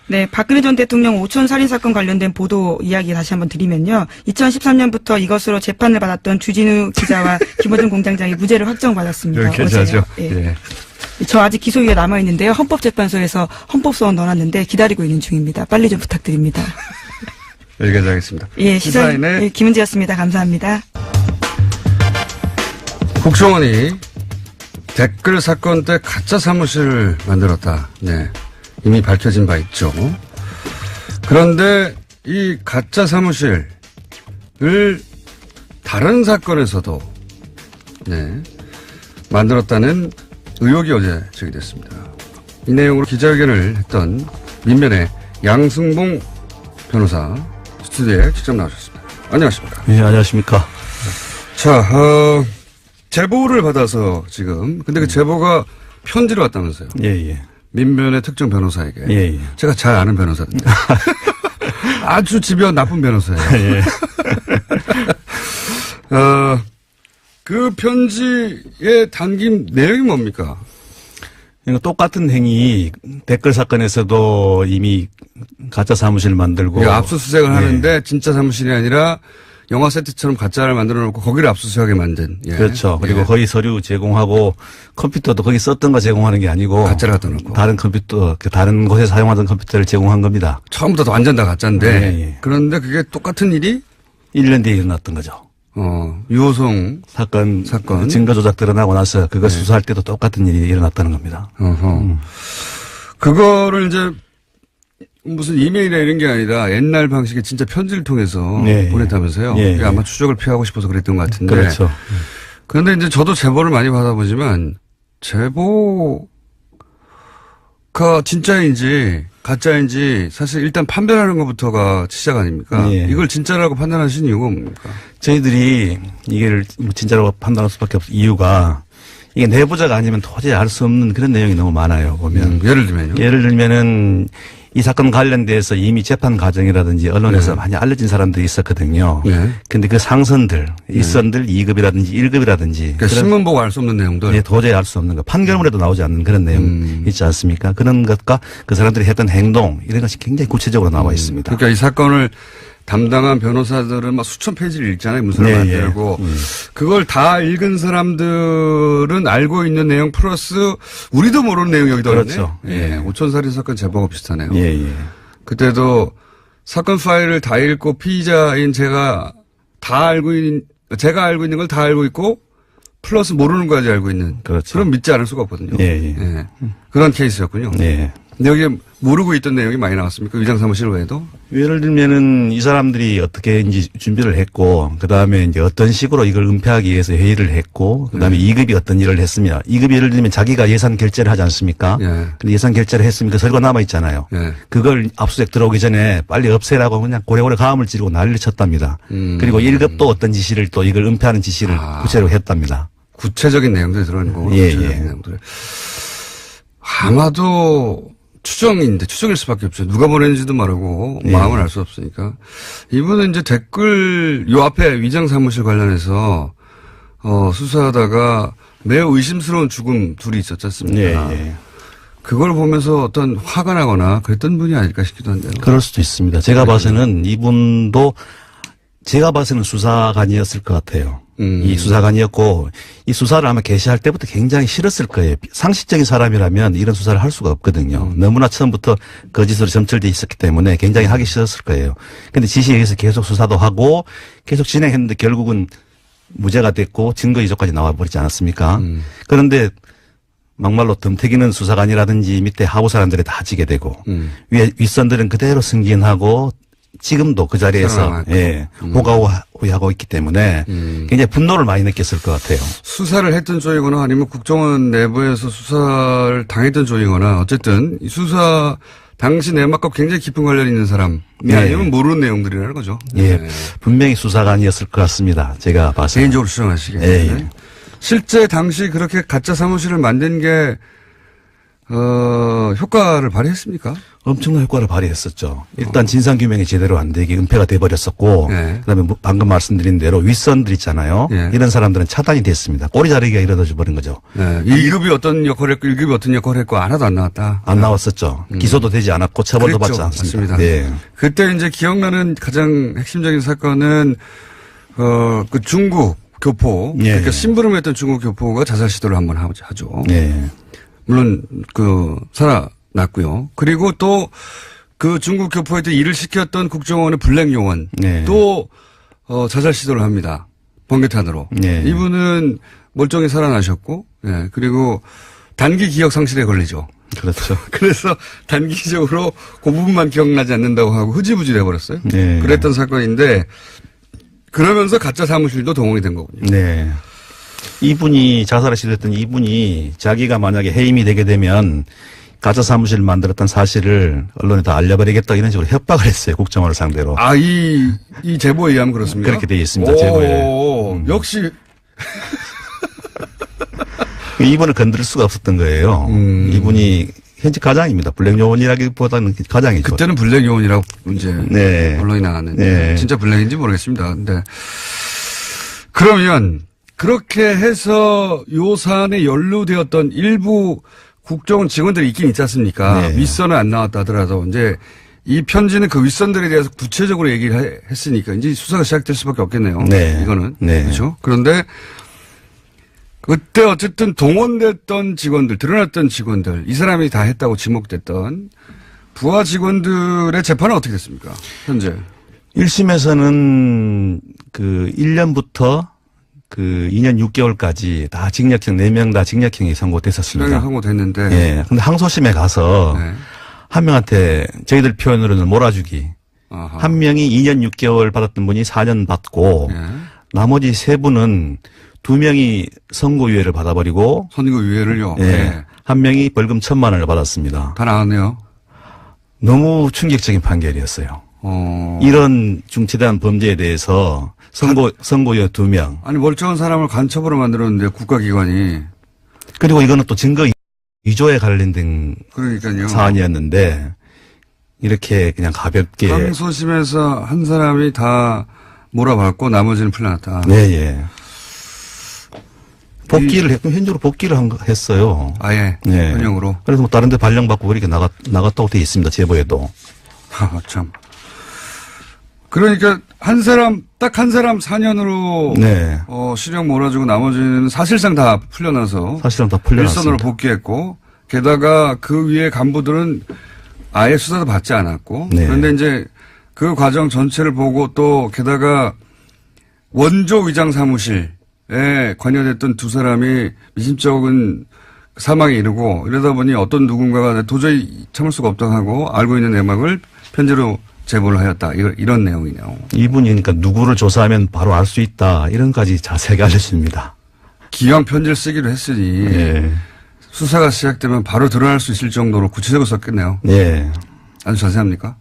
B: 네, 박근혜 전 대통령 오촌 살인사건 관련된 보도 이야기 다시 한번 드리면요. 2013년부터 이것으로 재판을 받았던 주진우 기자와 김어준 공장장이 무죄를 확정받았습니다.
A: 여기까지 하죠.
B: 예.
A: 예.
B: 저 아직 기소유예 남아있는데요. 헌법재판소에서 헌법소원 넣어놨는데 기다리고 있는 중입니다. 빨리 좀 부탁드립니다.
A: 여기까지 하겠습니다.
B: 예, 시사인의 김은지였습니다. 감사합니다.
A: 국정원이 댓글 사건 때 가짜 사무실을 만들었다. 네. 이미 밝혀진 바 있죠. 그런데 이 가짜 사무실을 다른 사건에서도 네, 만들었다는 의혹이 어제 제기됐습니다. 이 내용으로 기자회견을 했던 민변의 양승봉 변호사 스튜디오에 직접 나오셨습니다. 안녕하십니까?
C: 네, 안녕하십니까?
A: 자, 제보를 받아서 지금 근데 그 제보가 편지로 왔다면서요?
C: 예.
A: 민변의 특정 변호사에게.
C: 예.
A: 제가 잘 아는 변호사인데. 아주 집요한 나쁜 변호사예요.
C: 예.
A: 그 편지에 담긴 내용이 뭡니까?
C: 그러니까 똑같은 행위 댓글 사건에서도 이미 가짜 사무실 만들고
A: 그러니까 압수수색을 하는데 진짜 사무실이 아니라 영화 세트처럼 가짜를 만들어 놓고 거기를 압수수색하게 만든. 예.
C: 그렇죠. 그리고 거의 서류 제공하고 컴퓨터도 거기 썼던 거 제공하는 게 아니고
A: 가짜를 갖다 놓고
C: 다른 컴퓨터, 다른 곳에 사용하던 컴퓨터를 제공한 겁니다.
A: 처음부터 완전 다 가짜인데
C: 예.
A: 그런데 그게 똑같은 일이
C: 1년 뒤에 일어났던 거죠.
A: 유호성
C: 사건 증거 조작 드러나고 나서 그거 수사할 때도 똑같은 일이 일어났다는 겁니다.
A: 그거를 이제 무슨 이메일이나 이런 게 아니라 옛날 방식의 진짜 편지를 통해서 보냈다면서요.
C: 예.
A: 아마 추적을 피하고 싶어서 그랬던 것 같은데.
C: 그렇죠.
A: 그런데 이제 저도 제보를 많이 받아보지만 제보가 진짜인지 가짜인지 사실 일단 판별하는 것부터가 시작 아닙니까?
C: 예.
A: 이걸 진짜라고 판단하신 이유가 뭡니까?
C: 저희들이 이게 진짜로 판단할 수밖에 없는 이유가 이게 내부자가 아니면 도저히 알 수 없는 그런 내용이 너무 많아요. 보면
A: 예를 들면요.
C: 예를 들면은 이 사건 관련돼서 이미 재판 과정이라든지 언론에서 많이 알려진 사람들이 있었거든요. 그런데 그 상선들, 일선들 2급이라든지 1급이라든지.
A: 그러니까 신문 보고 알 수 없는 내용들.
C: 네, 도저히 알 수 없는 거. 판결문에도 나오지 않는 그런 내용 있지 않습니까? 그런 것과 그 사람들이 했던 행동 이런 것이 굉장히 구체적으로 나와 있습니다.
A: 그러니까 이 사건을 담당한 변호사들은 막 수천 페이지를 읽잖아요. 문서를 만들고. 그걸 다 읽은 사람들은 알고 있는 내용 플러스 우리도 모르는 내용이 여기다 있네.
C: 그렇죠.
A: 예. 오촌살인 사건 제보가 비슷하네요.
C: 예.
A: 그때도 사건 파일을 다 읽고 피의자인 제가 알고 있는 걸 다 알고 있고 플러스 모르는 것까지 알고 있는.
C: 그렇죠.
A: 그럼 믿지 않을 수가 없거든요.
C: 예.
A: 그런 케이스였군요.
C: 예.
A: 근데 여기에 모르고 있던 내용이 많이 나왔습니까? 위장사무실 외에도?
C: 예를 들면은 이 사람들이 어떻게 이제 준비를 했고, 그 다음에 이제 어떤 식으로 이걸 은폐하기 위해서 회의를 했고, 그 다음에 2급이 어떤 일을 했습니다. 2급이 예를 들면 자기가 예산 결제를 하지 않습니까? 근데 예산 결제를 했으면 그 서류가 남아있잖아요. 그걸 압수수색 들어오기 전에 빨리 없애라고 그냥 고래고래 가음을 지르고 난리를 쳤답니다. 그리고 1급도 어떤 지시를 또 이걸 은폐하는 지시를 구체적으로 했답니다.
A: 구체적인 내용들이 들어있는 거고.
C: 예.
A: 내용들. 아마도 추정일 수밖에 없죠. 누가 보냈는지도 모르고 마음을 알 수 없으니까. 이분은 이제 댓글 요 앞에 위장사무실 관련해서 수사하다가 매우 의심스러운 죽음 둘이 있었지 않습니까? 그걸 보면서 어떤 화가 나거나 그랬던 분이 아닐까 싶기도 한데요.
C: 그럴 수도 있습니다. 제가 봐서는 이분도 제가 봐서는 수사관이었을 것 같아요. 이 수사관이었고 이 수사를 아마 개시할 때부터 굉장히 싫었을 거예요. 상식적인 사람이라면 이런 수사를 할 수가 없거든요. 너무나 처음부터 거짓으로 점철돼 있었기 때문에 굉장히 하기 싫었을 거예요. 근데 지시에 의해서 계속 수사도 하고 계속 진행했는데 결국은 무죄가 됐고 증거 이조까지 나와버리지 않았습니까? 그런데 막말로 덤태기는 수사관이라든지 밑에 하부 사람들이 다 지게 되고 위에 윗선들은 그대로 승진하고 지금도 그 자리에서 호가호위하고 있기 때문에 굉장히 분노를 많이 느꼈을 것 같아요.
A: 수사를 했던 쪽이거나 아니면 국정원 내부에서 수사를 당했던 쪽이거나 어쨌든 이 수사 당시 내막과 굉장히 깊은 관련이 있는 사람이 아니면 모르는 내용들이라는 거죠.
C: 예, 분명히 수사관이었을 것 같습니다. 제가 봐서.
A: 개인적으로 추정하시기에.
C: 예.
A: 실제 당시 그렇게 가짜 사무실을 만든 게 효과를 발휘했습니까?
C: 엄청난 효과를 발휘했었죠. 일단 진상규명이 제대로 안 되게 은폐가 돼버렸었고, 그다음에 방금 말씀드린 대로 윗선들 있잖아요. 이런 사람들은 차단이 됐습니다. 꼬리 자르기가 이루어져 버린 거죠.
A: 1급이 어떤 역할을 했고 1급이 어떤 역할을 했고 하나도 안 나왔다.
C: 안 나왔었죠. 기소도 되지 않았고 처벌도
A: 그랬죠.
C: 받지 않습니다.
A: 맞습니다.
C: 네.
A: 그때 이제 기억나는 가장 핵심적인 사건은 그 중국 교포, 그러니까 심부름했던 중국 교포가 자살 시도를 한번 하죠. 물론 살아났고요. 그리고 또 그 중국 교포한테 일을 시켰던 국정원의 블랙 요원 또 자살 시도를 합니다. 번개탄으로. 이분은 멀쩡히 살아나셨고, 그리고 단기 기억 상실에 걸리죠.
C: 그렇죠.
A: 그래서 단기적으로 그 부분만 기억나지 않는다고 하고 흐지부지 돼버렸어요. 그랬던 사건인데 그러면서 가짜 사무실도 동원이 된 거군요.
C: 네. 이분이 자살을 시도했던 이분이 자기가 만약에 해임이 되게 되면 가짜 사무실을 만들었던 사실을 언론에 다 알려버리겠다 이런 식으로 협박을 했어요. 국정원을 상대로.
A: 아, 이 제보에 의하면 그렇습니까?
C: 그렇게 되어 있습니다. 제보에.
A: 역시.
C: 이분을 건드릴 수가 없었던 거예요. 이분이 현직 가장입니다. 블랙 요원이라기보다는 가장이죠.
A: 그때는 블랙 요원이라고 이제 언론이 나갔는데 진짜 블랙인지 모르겠습니다. 근데 그러면 그렇게 해서 요 사안에 연루되었던 일부 국정원 직원들이 있긴 있지 않습니까? 윗선은 안 나왔다 하더라도 이제 이 편지는 그 윗선들에 대해서 구체적으로 얘기를 했으니까 이제 수사가 시작될 수밖에 없겠네요. 이거는. 그렇죠. 그런데 그때 어쨌든 동원됐던 직원들, 드러났던 직원들, 이 사람이 다 했다고 지목됐던 부하 직원들의 재판은 어떻게 됐습니까? 현재.
C: 1심에서는 그 1년부터 그 2년 6개월까지 다 징역형, 4명 다 징역형이 선고됐었습니다.
A: 선고됐는데.
C: 예. 근데 항소심에 가서 한 명한테 저희들 표현으로는 몰아주기. 한 명이 2년 6개월 받았던 분이 4년 받고 나머지 3분은 2명이 선고유예를 받아버리고.
A: 선고유예를요?
C: 한 명이 벌금 1,000만 원을 받았습니다.
A: 다 나왔네요.
C: 너무 충격적인 판결이었어요. 이런 중대한 범죄에 대해서 선고유예 2명.
A: 아니, 멀쩡한 사람을 간첩으로 만들었는데 국가기관이.
C: 그리고 이거는 또 증거 위조에 관련된
A: 그러니까요.
C: 사안이었는데 이렇게 그냥 가볍게.
A: 항소심에서 한 사람이 다 몰아받고 나머지는 풀려났다.
C: 복귀를 했고 현재로 복귀를 했어요.
A: 아예. 현역으로.
C: 그래서 뭐 다른 데 발령받고 그렇게 나갔다고 돼 있습니다. 제보에도.
A: 참. 그러니까 딱 한 사람 4년으로 실형 몰아주고 나머지는 사실상 다 풀려나서 일선으로 복귀했고 게다가 그 위에 간부들은 아예 수사도 받지 않았고 그런데 이제 그 과정 전체를 보고 또 게다가 원조 위장 사무실에 관여됐던 2사람이 미심쩍은 사망에 이르고 이러다 보니 어떤 누군가가 도저히 참을 수가 없다고 하고 알고 있는 내막을 편지로 제보를 하였다. 이런 내용이네요.
C: 이분이 그러니까 누구를 조사하면 바로 알 수 있다. 이런까지 자세하게 알려줍니다.
A: 기왕 편지를 쓰기로 했으니 수사가 시작되면 바로 드러날 수 있을 정도로 구체적으로 썼겠네요. 아주 자세합니까?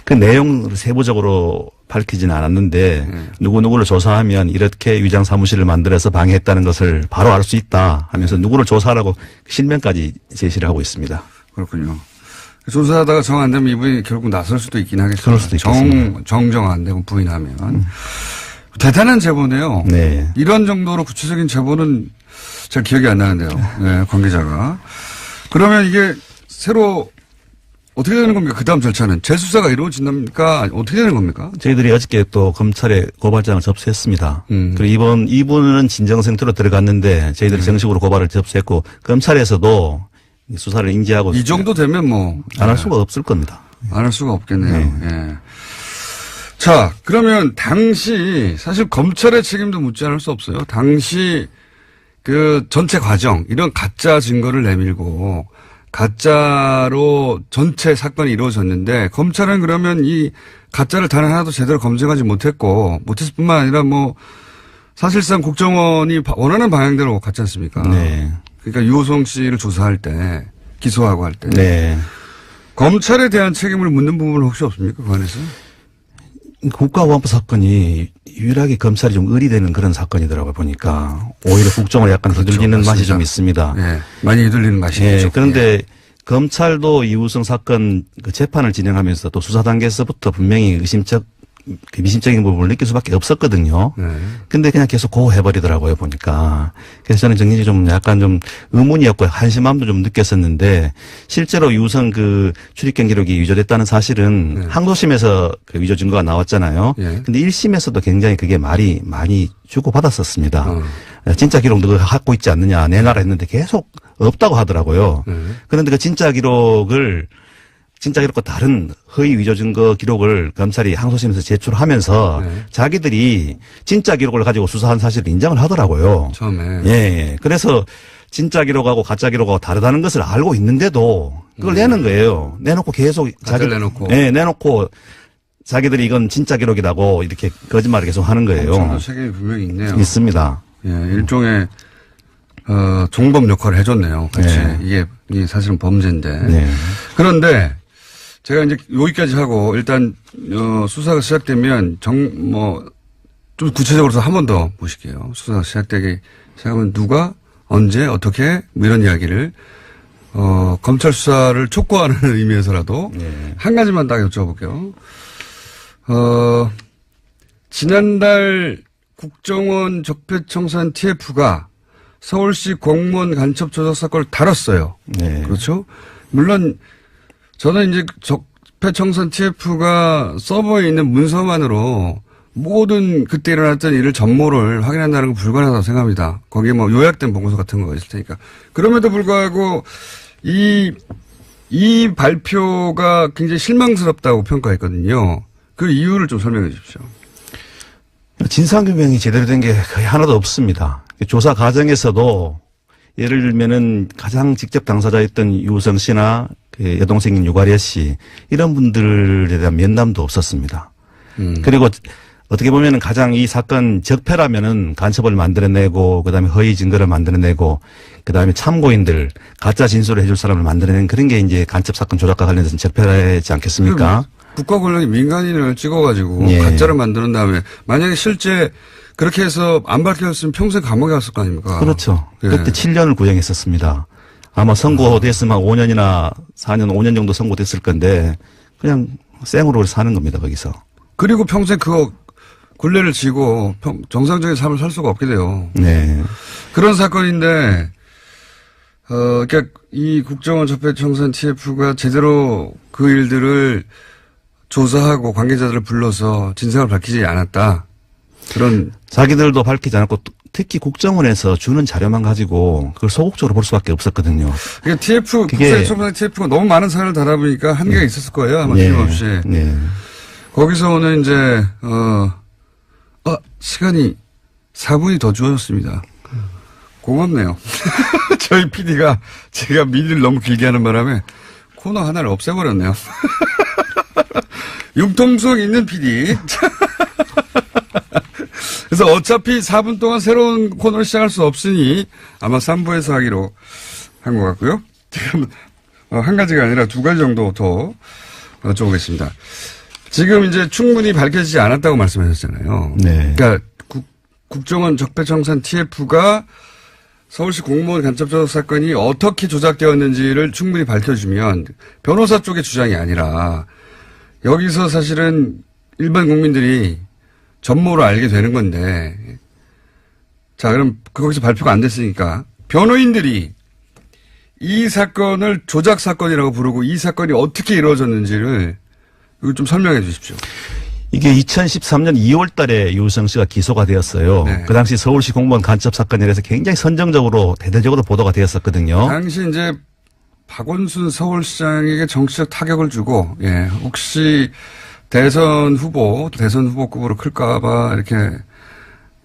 C: 그 내용을 세부적으로 밝히지는 않았는데 누구누구를 조사하면 이렇게 위장 사무실을 만들어서 방해했다는 것을 바로 알 수 있다 하면서 누구를 조사하라고 실명까지 제시를 하고 있습니다.
A: 그렇군요. 조사하다가 정 안 되면 이분이 결국 나설 수도 있긴 하겠습니다.
C: 그럴 수도 있겠습니다.
A: 정정 안 되고 부인하면. 대단한 제보네요. 이런 정도로 구체적인 제보는 잘 기억이 안 나는데요. 관계자가. 그러면 이게 새로 어떻게 되는 겁니까? 그 다음 절차는 재수사가 이루어진답니까? 어떻게 되는 겁니까?
C: 저희들이 어저께 또 검찰에 고발장을 접수했습니다. 그리고 이분은 진정 상태로 들어갔는데 저희들이 정식으로 고발을 접수했고 검찰에서도 수사를 인지하고
A: 이 정도 되면 뭐
C: 안 할 수가 없을 겁니다.
A: 안 할 수가 없겠네요. 예. 자, 그러면 당시 사실 검찰의 책임도 묻지 않을 수 없어요. 당시 그 전체 과정 이런 가짜 증거를 내밀고 가짜로 전체 사건이 이루어졌는데 검찰은 그러면 이 가짜를 단 하나도 제대로 검증하지 못했을 뿐만 아니라 뭐 사실상 국정원이 원하는 방향대로 갔지 않습니까?
C: 네.
A: 그러니까 유호성 씨를 조사할 때 기소하고 할 때.
C: 네.
A: 검찰에 대한 책임을 묻는 부분은 혹시 없습니까? 그 안에서?
C: 국가보안법 사건이 유일하게 검찰이 좀 의리되는 그런 사건이더라고요, 보니까. 오히려 국정을 약간 휘둘리는 맛이 좀 있습니다.
A: 예. 많이 휘둘리는 맛이 있죠.
C: 그런데
A: 예.
C: 검찰도 이우성 사건 그 재판을 진행하면서 또 수사 단계에서부터 분명히 미심적인 부분을 느낄 수밖에 없었거든요. 근데 그냥 계속 고해버리더라고요, 보니까. 그래서 저는 정신이 좀 약간 좀 의문이었고 한심함도 좀 느꼈었는데 실제로 이우성 그 출입경 기록이 위조됐다는 사실은 항소심에서 그 위조 증거가 나왔잖아요. 근데 1심에서도 굉장히 그게 말이 많이 주고받았었습니다. 진짜 기록 너 갖고 있지 않느냐 내놔라 했는데 계속 없다고 하더라고요. 그런데 그 진짜 기록과 다른 허위 위조 증거 기록을 검찰이 항소심에서 제출하면서 자기들이 진짜 기록을 가지고 수사한 사실을 인정을 하더라고요.
A: 처음에.
C: 예. 그래서 진짜 기록하고 가짜 기록하고 다르다는 것을 알고 있는데도 그걸 내는 거예요. 내놓고 계속
A: 내놓고.
C: 예, 내놓고 자기들이 이건 진짜 기록이라고 이렇게 거짓말을 계속 하는 거예요.
A: 책임이 분명히 있네요.
C: 있습니다.
A: 예, 일종의 종범 역할을 해줬네요. 같이.
C: 네.
A: 이게 사실은 범죄인데.
C: 네.
A: 그런데 제가 이제 여기까지 하고 일단 수사가 시작되면 좀 구체적으로 한 번 더 보실게요. 수사가 시작하면 누가 언제 어떻게 뭐 이런 이야기를 검찰 수사를 촉구하는 의미에서라도 한 가지만 딱 여쭤볼게요. 지난달 국정원 적폐청산 TF가 서울시 공무원 간첩 조작 사건을 다뤘어요.
C: 네.
A: 그렇죠? 물론 저는 이제 적폐청산 TF가 서버에 있는 문서만으로 모든 그때 일어났던 일을 전모를 확인한다는 건 불가능하다고 생각합니다. 거기에 뭐 요약된 보고서 같은 거가 있을 테니까. 그럼에도 불구하고 이 발표가 굉장히 실망스럽다고 평가했거든요. 그 이유를 좀 설명해 주십시오.
C: 진상규명이 제대로 된 게 거의 하나도 없습니다. 조사 과정에서도 예를 들면은 가장 직접 당사자였던 유우성 씨나 그 여동생인 유가려 씨 이런 분들에 대한 면담도 없었습니다. 그리고 어떻게 보면은 가장 이 사건 적폐라면은 간첩을 만들어내고 그다음에 허위 증거를 만들어내고 그다음에 참고인들 가짜 진술을 해줄 사람을 만들어내는 그런 게 이제 간첩 사건 조작과 관련해서 적폐라지 않겠습니까?
A: 국가 권력이 민간인을 찍어가지고
C: 예.
A: 가짜를 만드는 다음에 만약에 실제 그렇게 해서 안 밝혀졌으면 평생 감옥에 갔을 거 아닙니까?
C: 그렇죠.
A: 예.
C: 그때 7년을 구형했었습니다. 아마 선고됐으면 5년이나 4년, 5년 정도 선고됐을 건데 그냥 생으로 사는 겁니다, 거기서.
A: 그리고 평생 그거 굴레를 지고 정상적인 삶을 살 수가 없게 돼요.
C: 네.
A: 그런 사건인데, 그러니까 이 국정원 적폐청산 TF가 제대로 그 일들을 조사하고 관계자들을 불러서 진상을 밝히지 않았다. 그런.
C: 자기들도 밝히지 않았고 특히 국정원에서 주는 자료만 가지고 그걸 소극적으로 볼 수밖에 없었거든요.
A: 그러니까 TF, 국정원 TF가 너무 많은 사안을 다뤄보니까 한계가 있었을 거예요. 아마 틀림없이.
C: 네.
A: 거기서 오늘 이제, 시간이 4분이 더 주어졌습니다. 고맙네요. 저희 PD가 제가 미리를 너무 길게 하는 바람에 코너 하나를 없애버렸네요. 융통성 있는 PD. 그래서 어차피 4분 동안 새로운 코너를 시작할 수 없으니 아마 3부에서 하기로 한 것 같고요. 지금 한 가지가 아니라 두 가지 정도 더 여쭤보겠습니다. 지금 이제 충분히 밝혀지지 않았다고 말씀하셨잖아요.
C: 네.
A: 그러니까 국정원 적폐청산 TF가 서울시 공무원 간첩 조작 사건이 어떻게 조작되었는지를 충분히 밝혀주면 변호사 쪽의 주장이 아니라 여기서 사실은 일반 국민들이 전모로 알게 되는 건데, 자, 그럼 거기서 발표가 안 됐으니까 변호인들이 이 사건을 조작 사건이라고 부르고 이 사건이 어떻게 이루어졌는지를 이걸 좀 설명해 주십시오.
C: 이게 2013년 2월 달에 유우성 씨가 기소가 되었어요.
A: 네.
C: 그 당시 서울시 공무원 간첩 사건이라서 굉장히 선정적으로 대대적으로 보도가 되었었거든요.
A: 당시 이제 박원순 서울시장에게 정치적 타격을 주고, 예, 혹시 대선 후보급으로 클까봐 이렇게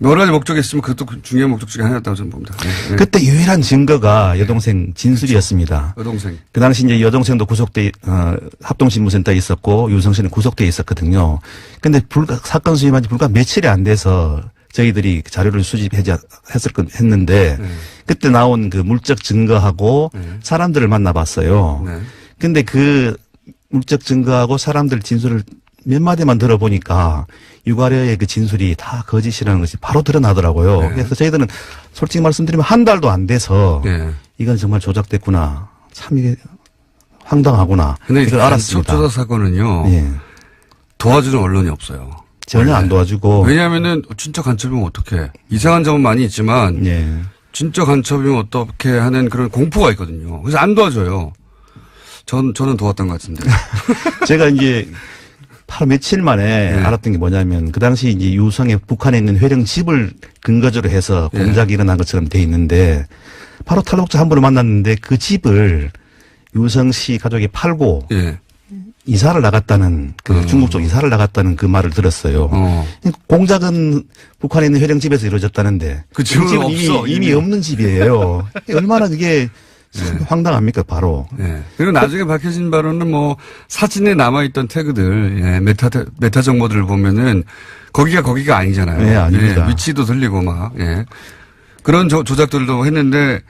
A: 여러 가지 목적이 있으면 그것도 중요한 목적 중에 하나였다고 저는 봅니다. 예, 예.
C: 그때 유일한 증거가 여동생 진술이었습니다.
A: 여동생.
C: 그 당시 이제 여동생도 합동신문센터에 있었고 유우성 씨는 구속돼 있었거든요. 근데 사건 수임한 지 불과 며칠이 안 돼서 저희들이 자료를 했는데 그때 나온 그 물적 증거하고 사람들을 만나봤어요.
A: 네.
C: 근데 그 물적 증거하고 사람들 진술을 몇 마디만 들어보니까 유가려의 그 진술이 다 거짓이라는 것이 바로 드러나더라고요.
A: 네.
C: 그래서 저희들은 솔직히 말씀드리면 한 달도 안 돼서
A: 네.
C: 이건 정말 조작됐구나. 참 이게 황당하구나.
A: 근데
C: 이걸 알았습니다.
A: 조작 사건은요.
C: 예.
A: 도와주는 언론이 없어요.
C: 전혀 안 도와주고.
A: 왜냐하면은 진짜 간첩이면 어떡해. 이상한 점은 많이 있지만
C: 예.
A: 진짜 간첩이면 어떻게 하는 그런 공포가 있거든요. 그래서 안 도와줘요. 저는 도왔던 것 같은데.
C: 제가 이제 바로 며칠 만에
A: 네.
C: 알았던 게 뭐냐면 그 당시 이제 유성의 북한에 있는 회령 집을 근거지로 해서 공작이 일어난 것처럼 돼 있는데 바로 탈북자 한 분을 만났는데 그 집을 유성 씨 가족이 팔고
A: 예.
C: 이사를 나갔다는 그 중국 쪽 이사를 나갔다는 그 말을 들었어요. 공작은 북한에 있는 회령 집에서 이루어졌다는데
A: 그 집은 없어.
C: 이미 없는 집이에요. 얼마나 그게 황당합니까 바로.
A: 예. 그리고 나중에 밝혀진 바로는 뭐 사진에 남아있던 태그들, 예, 메타 정보들을 보면은 거기가 아니잖아요.
C: 네, 아닙니다.
A: 예, 위치도 들리고 막, 예. 그런 조작들도 했는데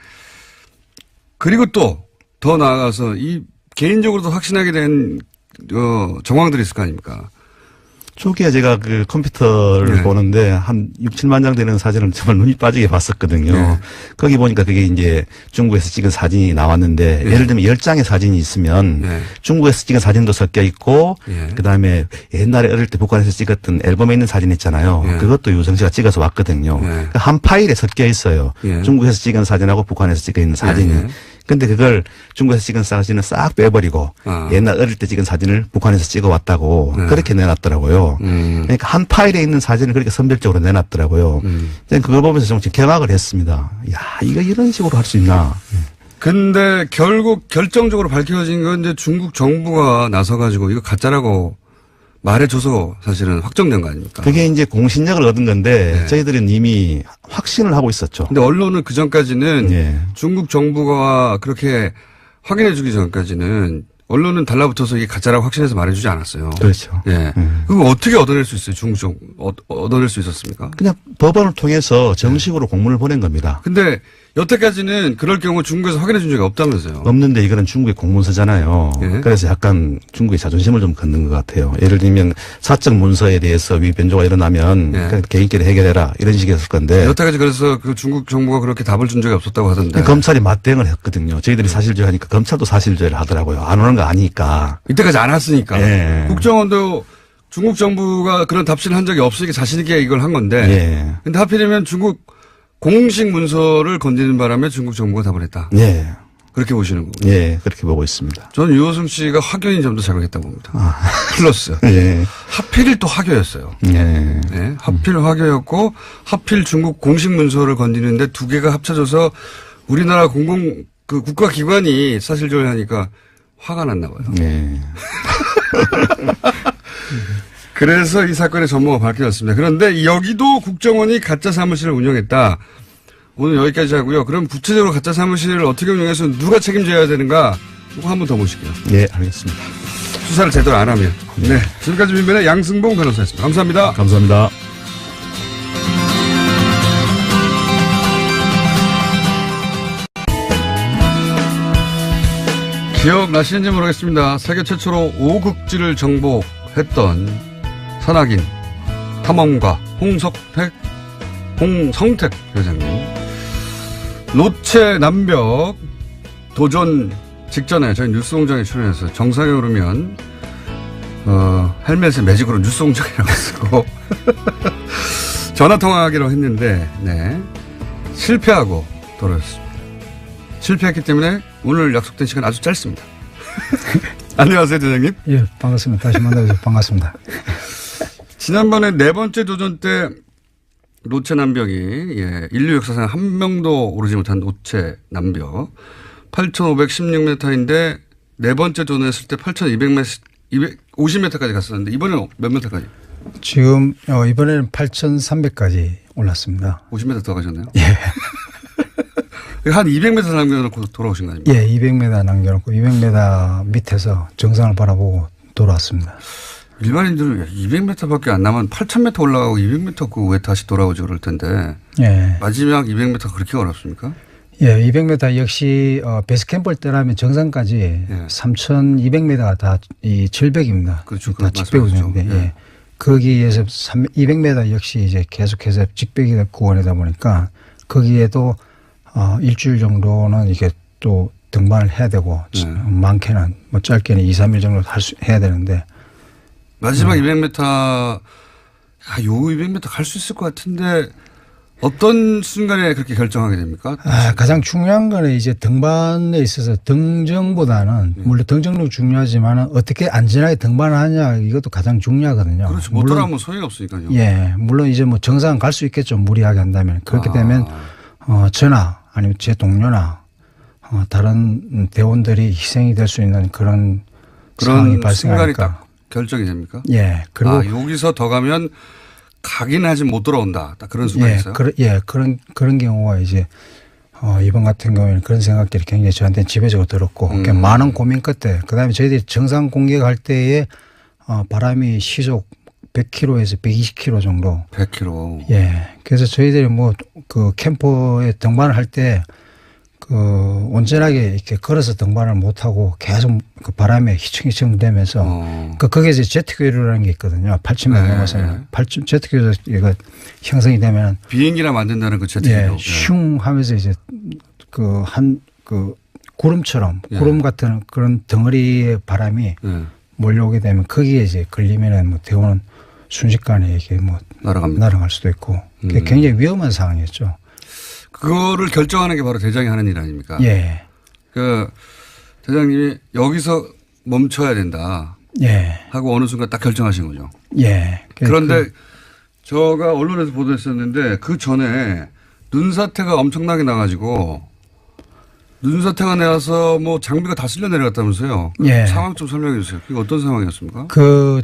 A: 그리고 또 더 나아가서 이 개인적으로도 확신하게 된 정황들이 있을 거 아닙니까?
C: 초기에 제가 그 컴퓨터를
A: 네.
C: 보는데 한 6, 7만 장 되는 사진을 정말 눈이 빠지게 봤었거든요.
A: 네.
C: 거기 보니까 그게 이제 중국에서 찍은 사진이 나왔는데
A: 네.
C: 예를 들면 10장의 사진이 있으면
A: 네.
C: 중국에서 찍은 사진도 섞여 있고
A: 네.
C: 그다음에 옛날에 어릴 때 북한에서 찍었던 앨범에 있는 사진 있잖아요.
A: 네.
C: 그것도 유성 씨가 찍어서 왔거든요.
A: 네.
C: 그러니까 한 파일에 섞여 있어요.
A: 네.
C: 중국에서 찍은 사진하고 북한에서 찍어 있는 사진이.
A: 네.
C: 근데 그걸 중국에서 찍은 사진은 싹 빼버리고 옛날 어릴 때 찍은 사진을 북한에서 찍어왔다고 그렇게 내놨더라고요. 그러니까 한 파일에 있는 사진을 그렇게 선별적으로 내놨더라고요. 저는 그걸 보면서 좀 경악을 했습니다. 야, 이거 이런 식으로 할 수 있나.
A: 근데 결국 결정적으로 밝혀진 건 이제 중국 정부가 나서가지고 이거 가짜라고 말해줘서 사실은 확정된 거 아닙니까?
C: 그게 이제 공신력을 얻은 건데
A: 네.
C: 저희들은 이미 확신을 하고 있었죠.
A: 근데 언론은 그 전까지는
C: 예.
A: 중국 정부가 그렇게 확인해 주기 전까지는 언론은 달라붙어서 이게 가짜라고 확신해서 말해주지 않았어요.
C: 그렇죠.
A: 예. 그거 어떻게 얻어낼 수 있어요? 중국 정부 얻어낼 수 있었습니까?
C: 그냥 법원을 통해서 정식으로 공문을 보낸 겁니다.
A: 근데 여태까지는 그럴 경우 중국에서 확인해 준 적이 없다면서요.
C: 없는데 이거는 중국의 공문서잖아요.
A: 예.
C: 그래서 약간 중국의 자존심을 좀 걷는 것 같아요. 예를 들면 사적 문서에 대해서 위 변조가 일어나면
A: 예.
C: 그냥 개인끼리 해결해라 이런 식이었을 건데
A: 여태까지 그래서 그 중국 정부가 그렇게 답을 준 적이 없었다고 하던데.
C: 검찰이 맞대응을 했거든요. 저희들이 사실조회하니까 검찰도 사실조회를 하더라고요. 안 오는 거 아니까.
A: 이때까지 안 왔으니까.
C: 예.
A: 국정원도 중국 정부가 그런 답신을 한 적이 없으니까 자신있게 이걸 한 건데.
C: 예.
A: 근데 하필이면 중국 공식 문서를 건드리는 바람에 중국 정부가 답을 했다.
C: 예.
A: 그렇게 보시는 거고.
C: 예. 그렇게 보고 있습니다.
A: 저는 유호승 씨가 화교인 점도 작용했다고 봅니다. 플러스.
C: 예.
A: 하필 또 화교였어요.
C: 예.
A: 네, 하필 화교였고 하필 중국 공식 문서를 건드리는데 두 개가 합쳐져서 우리나라 국가기관이 사실조회하니까 화가 났나 봐요.
C: 예.
A: 그래서 이 사건의 전모가 밝혀졌습니다. 그런데 여기도 국정원이 가짜 사무실을 운영했다. 오늘 여기까지 하고요. 그럼 구체적으로 가짜 사무실을 어떻게 운영해서 누가 책임져야 되는가? 이거 한 번 더 보실게요.
C: 예, 알겠습니다.
A: 수사를 제대로 안 하면. 네. 지금까지 민변의 양승봉 변호사였습니다. 감사합니다.
C: 감사합니다.
A: 기억나시는지 모르겠습니다. 세계 최초로 5극지를 정복했던 산악인 탐험가 홍성택 회장님. 로체 남벽 도전 직전에 저희 뉴스공장에 출연해서 정상에 오르면 헬멧에 매직으로 뉴스공장이라고 쓰고 전화통화하기로 했는데 네, 실패하고 돌아왔습니다. 실패했기 때문에 오늘 약속된 시간 아주 짧습니다. 안녕하세요, 대장님.
D: 예, 반갑습니다. 다시 만나서 반갑습니다.
A: 지난번에 네 번째 도전 때 노체 남벽이 인류 역사상 한 명도 오르지 못한 노체 남벽 8,516m인데 네 번째 도전했을 때 8,250m까지 갔었는데 이번에는 몇 m까지?
D: 지금 이번에는 8,300까지 올랐습니다.
A: 50m 더 가셨네요.
D: 예.
A: 한 200m 남겨놓고 돌아오신 거 아닙니까?
D: 예, 200m 남겨놓고 200m 밑에서 정상을 바라보고 돌아왔습니다.
A: 일반인들은 200m밖에 안 남은 8,000m 올라가고 200m 그 왜 다시 돌아오지 그럴 텐데
D: 예.
A: 마지막 200m 그렇게 어렵습니까?
D: 예, 200m 역시 베이스 캠프를 떠나면 정상까지 3,200m가 다 이 절벽입니다.
A: 그렇죠.
D: 다 직벽이었는데
A: 예.
D: 예. 거기에서 200m 역시 이제 계속해서 직벽이 구간이다 보니까 거기에도 일주일 정도는 이게 또 등반을 해야 되고 많게는 뭐 짧게는 2, 3일 정도 해야 되는데
A: 마지막 200m 요 200m 갈 수 있을 것 같은데 어떤 순간에 그렇게 결정하게 됩니까?
D: 가장 중요한 거는 이제 등반에 있어서 등정보다는 물론 등정도 중요하지만 어떻게 안전하게 등반을 하냐 이것도 가장 중요하거든요.
A: 그렇죠. 못 따라하면 소용이 없으니까요.
D: 예, 물론 이제 뭐 정상 갈 수 있겠죠. 무리하게 한다면 그렇게 되면 저나 아니면 제 동료나 다른 대원들이 희생이 될 수 있는 그런 상황이
A: 순간이
D: 발생하니까.
A: 딱 결정이 됩니까?
D: 예, 그리고
A: 여기서 더 가면 가긴 하지 못 돌아온다. 딱 그런 순간이 있어요.
D: 그런 경우가 이제 이번 같은 경우에는 그런 생각들이 굉장히 저한테는 지배적으로 들었고 많은 고민 끝에 그다음에 저희들이 정상 공격할 때에 바람이 시속 100km에서 120km 정도.
A: 100km.
D: 예. 그래서 저희들이 뭐 그 캠퍼에 등반을 할 때 그 온전하게 이렇게 걸어서 등반을 못 하고 계속 그 바람에 휘청휘청 되면서 거기에 이제 제트기류라는 게 있거든요. 8,000m 넘어서는 제트기류가 형성이 되면
A: 비행기나 만든다는 그 제트기류.
D: 예, 슝 하면서 이제 그 구름처럼 구름 같은 그런 덩어리의 바람이 몰려오게 되면 거기에 이제 걸리면은 뭐 대원은 순식간에 이게 뭐 날아갈 수도 있고 굉장히 위험한 상황이었죠.
A: 그거를 결정하는 게 바로 대장이 하는 일 아닙니까?
D: 예.
A: 그 대장님이 여기서 멈춰야 된다.
D: 예.
A: 하고 어느 순간 딱 결정하신 거죠.
D: 예.
A: 그런데 제가 언론에서 보도했었는데 그 전에 눈사태가 엄청나게 나가지고 눈사태가 내와서 뭐 장비가 다 쓸려 내려갔다면서요.
D: 예.
A: 상황 좀 설명해 주세요. 그게 어떤 상황이었습니까?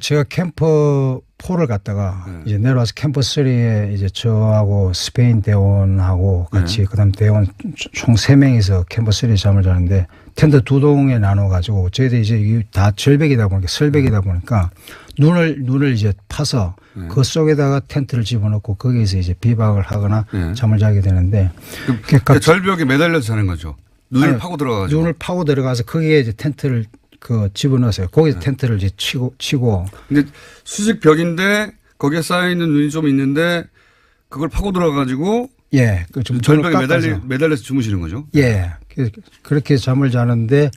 D: 제가 캠퍼 4를 갔다가 이제 내려와서 캠퍼 3에 이제 저하고 스페인 대원하고 같이 그다음 대원 총 3명이서 캠퍼 3에 잠을 자는데 텐트 2동에 나눠 가지고 저희들이 이제 다 절벽이다 보니까 설벽이다 보니까 눈을 이제 파서 그 속에다가 텐트를 집어넣고 거기에서 이제 비박을 하거나 잠을 자게 되는데
A: 그 절벽에 매달려서 자는 거죠. 눈을 파고 들어가가지고.
D: 눈을 파고 들어가서 거기에 이제 텐트를 집어넣었어요. 거기서 텐트를 이제 치고.
A: 근데 수직 벽인데 거기에 쌓여있는 눈이 좀 있는데 그걸 파고 들어가가지고.
D: 예.
A: 절벽에 매달려서 주무시는 거죠.
D: 예. 그렇게 잠을 자는데,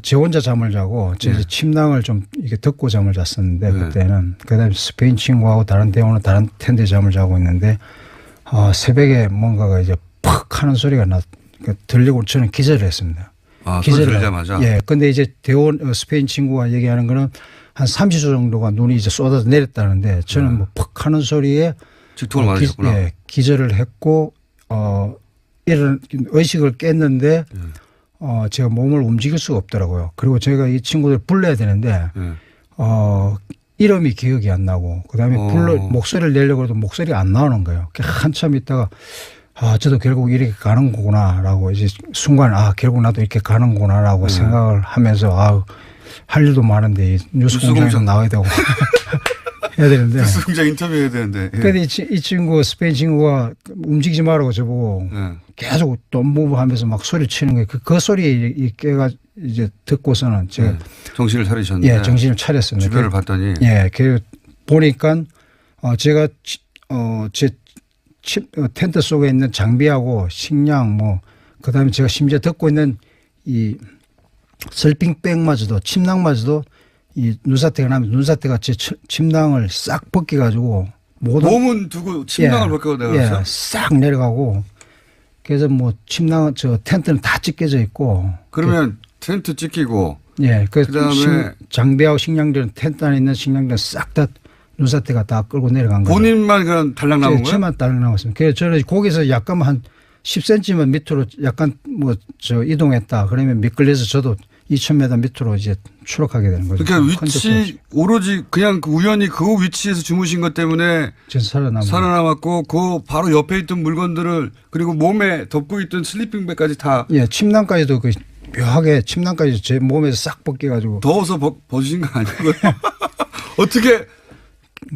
D: 제 혼자 잠을 자고, 제 침낭을 좀 이렇게 덮고 잠을 잤었는데, 그때는. 그 다음에 스페인 친구하고 다른 대원은 다른 텐트에 잠을 자고 있는데, 새벽에 뭔가가 이제 팍 하는 소리가 들리고 저는 기절을 했습니다.
A: 기절을 들자마자.
D: 예. 근데 이제 대원 스페인 친구가 얘기하는 거는 한 30초 정도가 눈이 이제 쏟아져 내렸다는데 저는 뭐 퍽 하는 소리에
A: 직통을 맞으셨구나.
D: 예. 기절을 했고 이런 의식을 깼는데 제가 몸을 움직일 수가 없더라고요. 그리고 제가 이 친구들 불러야 되는데 이름이 기억이 안 나고 그다음에 목소리를 내려고 해도 목소리가 안 나오는 거예요. 한참 있다가 저도 결국 이렇게 가는 거구나라고 이제 순간 결국 나도 이렇게 가는구나라고 생각을 하면서 할 일도 많은데 뉴스 공장에서 나와야 되고 해야 되는데.
A: 뉴스 공장 인터뷰 해야 되는데.
D: 그런데 이 친구 스페인 친구가 움직이지 말라고 저보고 계속 돈부부 하면서 막 소리 치는 거예요. 그 소리에 깨가 이제 듣고서는 제가
A: 정신을 차리셨는데.
D: 예, 정신을 차렸습니다.
A: 주변을 봤더니.
D: 예, 그 보니까 제가 제 텐트 속에 있는 장비하고 식량 그다음에 제가 심지어 듣고 있는 이 슬핑백마저도 침낭마저도 이 눈사태가 나면 눈사태가 제 침낭을 싹 벗겨 가지고
A: 몸은 두고 침낭을 벗겨 내려갔어요?
D: 싹 내려가고 그래서 뭐 침낭 저 텐트는 다 찢겨져 있고.
A: 그러면 텐트 찢기고.
D: 예.
A: 그다음에
D: 장비하고 식량들은 텐트 안에 있는 식량들은 싹 다 눈사태가 다 끌고 내려간 거예요.
A: 본인만 그냥 달랑 나온 거예요?
D: 저만 달랑 나왔습니다. 그래서 저는 거기서 약간 한 10cm만 밑으로 약간 뭐 저 이동했다. 그러면 미끌려서 저도 2,000m 밑으로 이제 추락하게 되는 거죠.
A: 그러니까 위치 오로지 그냥 우연히 그 위치에서 주무신 것 때문에 살아남았고 그 바로 옆에 있던 물건들을 그리고 몸에 덮고 있던 슬리핑백까지 다.
D: 예, 침낭까지도 그 묘하게 침낭까지 제 몸에서 싹 벗겨가지고.
A: 더워서 벗으신 거 아니고요? 어떻게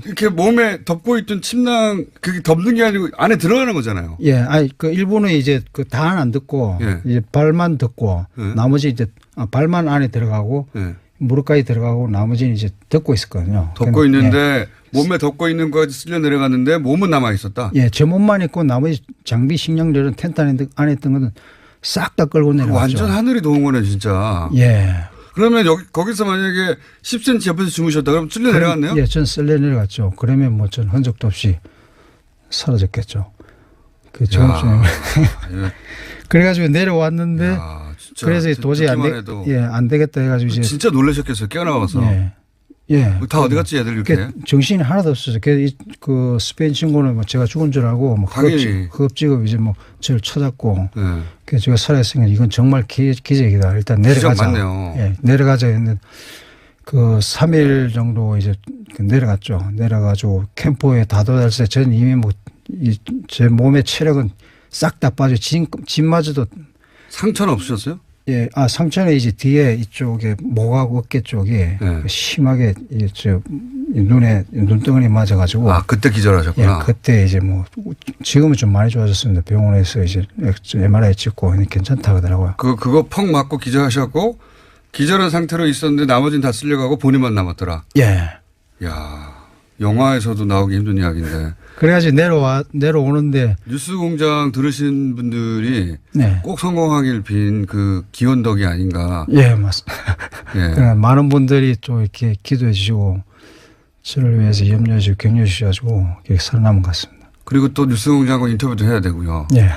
A: 이렇게 몸에 덮고 있던 침낭 그게 덮는 게 아니고 안에 들어가는 거잖아요.
D: 예, 아니 그 일부는 이제 그 다 안 듣고
A: 예.
D: 이제 발만 듣고 나머지 이제 발만 안에 들어가고 무릎까지 들어가고 나머지는 이제 덮고 있었거든요.
A: 덮고 있는데 몸에 덮고 있는 거까지 쓸려 내려갔는데 몸은 남아 있었다.
D: 예, 제 몸만 있고 나머지 장비 식량들은 텐트 안에 있던 거는 싹 다 끌고 내려갔죠.
A: 완전 하늘이 도운 거네 진짜.
D: 예.
A: 그러면 거기서 만약에 10cm 옆에서 주무셨다 그러면 쓸려 내려갔네요?
D: 예, 전 쓸려 내려갔죠. 그러면 뭐 전 흔적도 없이 사라졌겠죠. 그 조금씩. 그래가지고 내려왔는데 그래서 도저히 안 되겠다 해가지고 이제
A: 진짜 놀라셨겠어요. 깨어나와서.
D: 예.
A: 다 어디 갔지 애들 이렇게.
D: 정신이 하나도 없었어요. 그 스페인 친구는 뭐 제가 죽은 줄 알고 뭐 흡지급 이제 뭐 저를 찾았고. 그래서 제가 살아있으니까 이건 정말 기적이다. 일단 내려가자.
A: 맞네요.
D: 예, 내려가자 했는데 그 3일 정도 이제 내려갔죠. 내려가지고 캠프에 다 도달했을 때 저는 이미 뭐 제 몸의 체력은 싹 다 빠져 짐마저도.
A: 상처는 없으셨어요?
D: 예, 상처는 이제 뒤에 이쪽에 목하고 어깨 쪽에 심하게 저 눈덩어리 맞아가지고.
A: 그때 기절하셨구나.
D: 예, 그때 이제 뭐 지금은 좀 많이 좋아졌습니다. 병원에서 이제 MRI 찍고 괜찮다 하더라고요.
A: 그거 펑 맞고 기절하셨고 기절한 상태로 있었는데 나머지는 다 쓸려가고 본인만 남았더라.
D: 예.
A: 야, 영화에서도 나오기 힘든 이야기인데.
D: 그래가지고 내려오는데
A: 뉴스공장 들으신 분들이 꼭 성공하길 빈 그 기원덕이 아닌가.
D: 예, 맞습니다.
A: 예.
D: 많은 분들이 또 이렇게 기도해 주시고 저를 위해서 염려해 주시고 격려해 주셔가지고 이렇게 살아남은 것 같습니다.
A: 그리고 또 뉴스공장하고 인터뷰도 해야 되고요.
D: 예.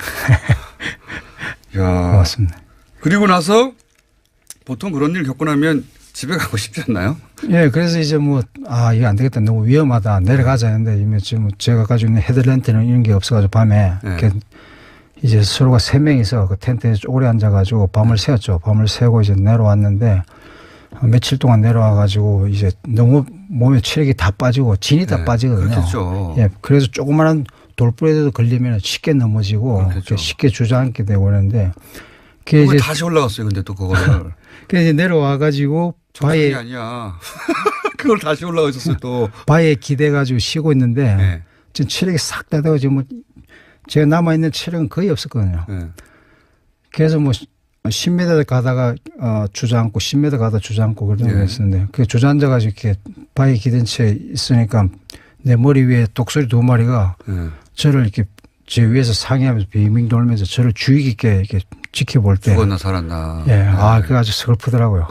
A: 야.
D: 맞습니다.
A: 그리고 나서 보통 그런 일 겪고 나면 집에 가고 싶지 않나요?
D: 예, 그래서 이제 뭐, 이거 안 되겠다. 너무 위험하다. 내려가자 했는데, 이미 지금 제가 가지고 있는 헤드랜트는 이런 게 없어가지고 밤에, 이제 서로가 3명이서 그 텐트에 오래 앉아가지고 밤을 새웠죠. 밤을 새고 이제 내려왔는데, 며칠 동안 내려와가지고 이제 너무 몸에 체력이 다 빠지고, 진이 다 빠지거든요.
A: 그렇겠죠.
D: 예, 그래서 조그마한 돌부리에도 걸리면 쉽게 넘어지고, 쉽게 주저앉게 되고 그러는데,
A: 그게 다시 올라갔어요. 근데 또 그거를.
D: 그래서 이제 내려와가지고,
A: 바위에 아니야. 그걸 다시 올라가 있었어요 또.
D: 바위에 기대가지고 쉬고 있는데 지금 체력이 싹 다 돼가지고 뭐 제가 남아있는 체력은 거의 없었거든요. 그래서 뭐 10m 가다가 주저앉고 10m 가다 주저앉고 그런 게 있었는데 그 주저앉아가지고 이렇게 바위 기댄 채 있으니까 내 머리 위에 독수리 2마리가 저를 이렇게 제 위에서 상의하면서 빙빙 돌면서 저를 주의 깊게 이렇게 지켜볼 때.
A: 죽었나 살았나.
D: 예. 그게 아주 슬프더라고요.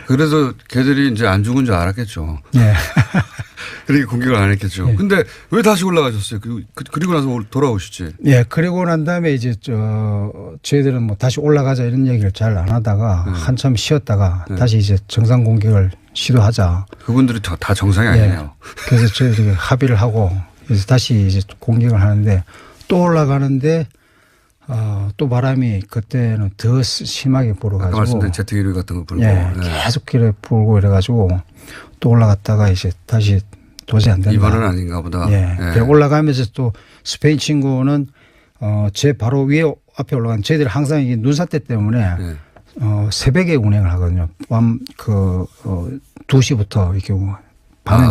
A: 그래서 걔들이 이제 안 죽은 줄 알았겠죠.
D: 예.
A: 그러니까 공격을 안 했겠죠. 근데 왜 다시 올라가셨어요? 그리고 나서 돌아오시지.
D: 예. 그리고 난 다음에 이제 저희들은 뭐 다시 올라가자 이런 얘기를 잘 안 하다가 한참 쉬었다가 다시 이제 정상 공격을 시도하자.
A: 그분들이 다 정상이 아니에요.
D: 그래서 저희들이 합의를 하고 그래서 다시 이제 공격을 하는데 또 올라가는데 또 바람이 그때는 더 심하게 불어가지고.
A: 아까 말씀드린 제트기류 같은 거 불고.
D: 계속 길에 불고 이래가지고 또 올라갔다가 이제 다시 도저히 안 된다.
A: 이번은 아닌가 보다.
D: 올라가면서 또 스페인 친구는 제 바로 위에 앞에 올라간 저희들이 항상 이게 눈사태 때문에 새벽에 운행을 하거든요. 밤 2시부터 이렇게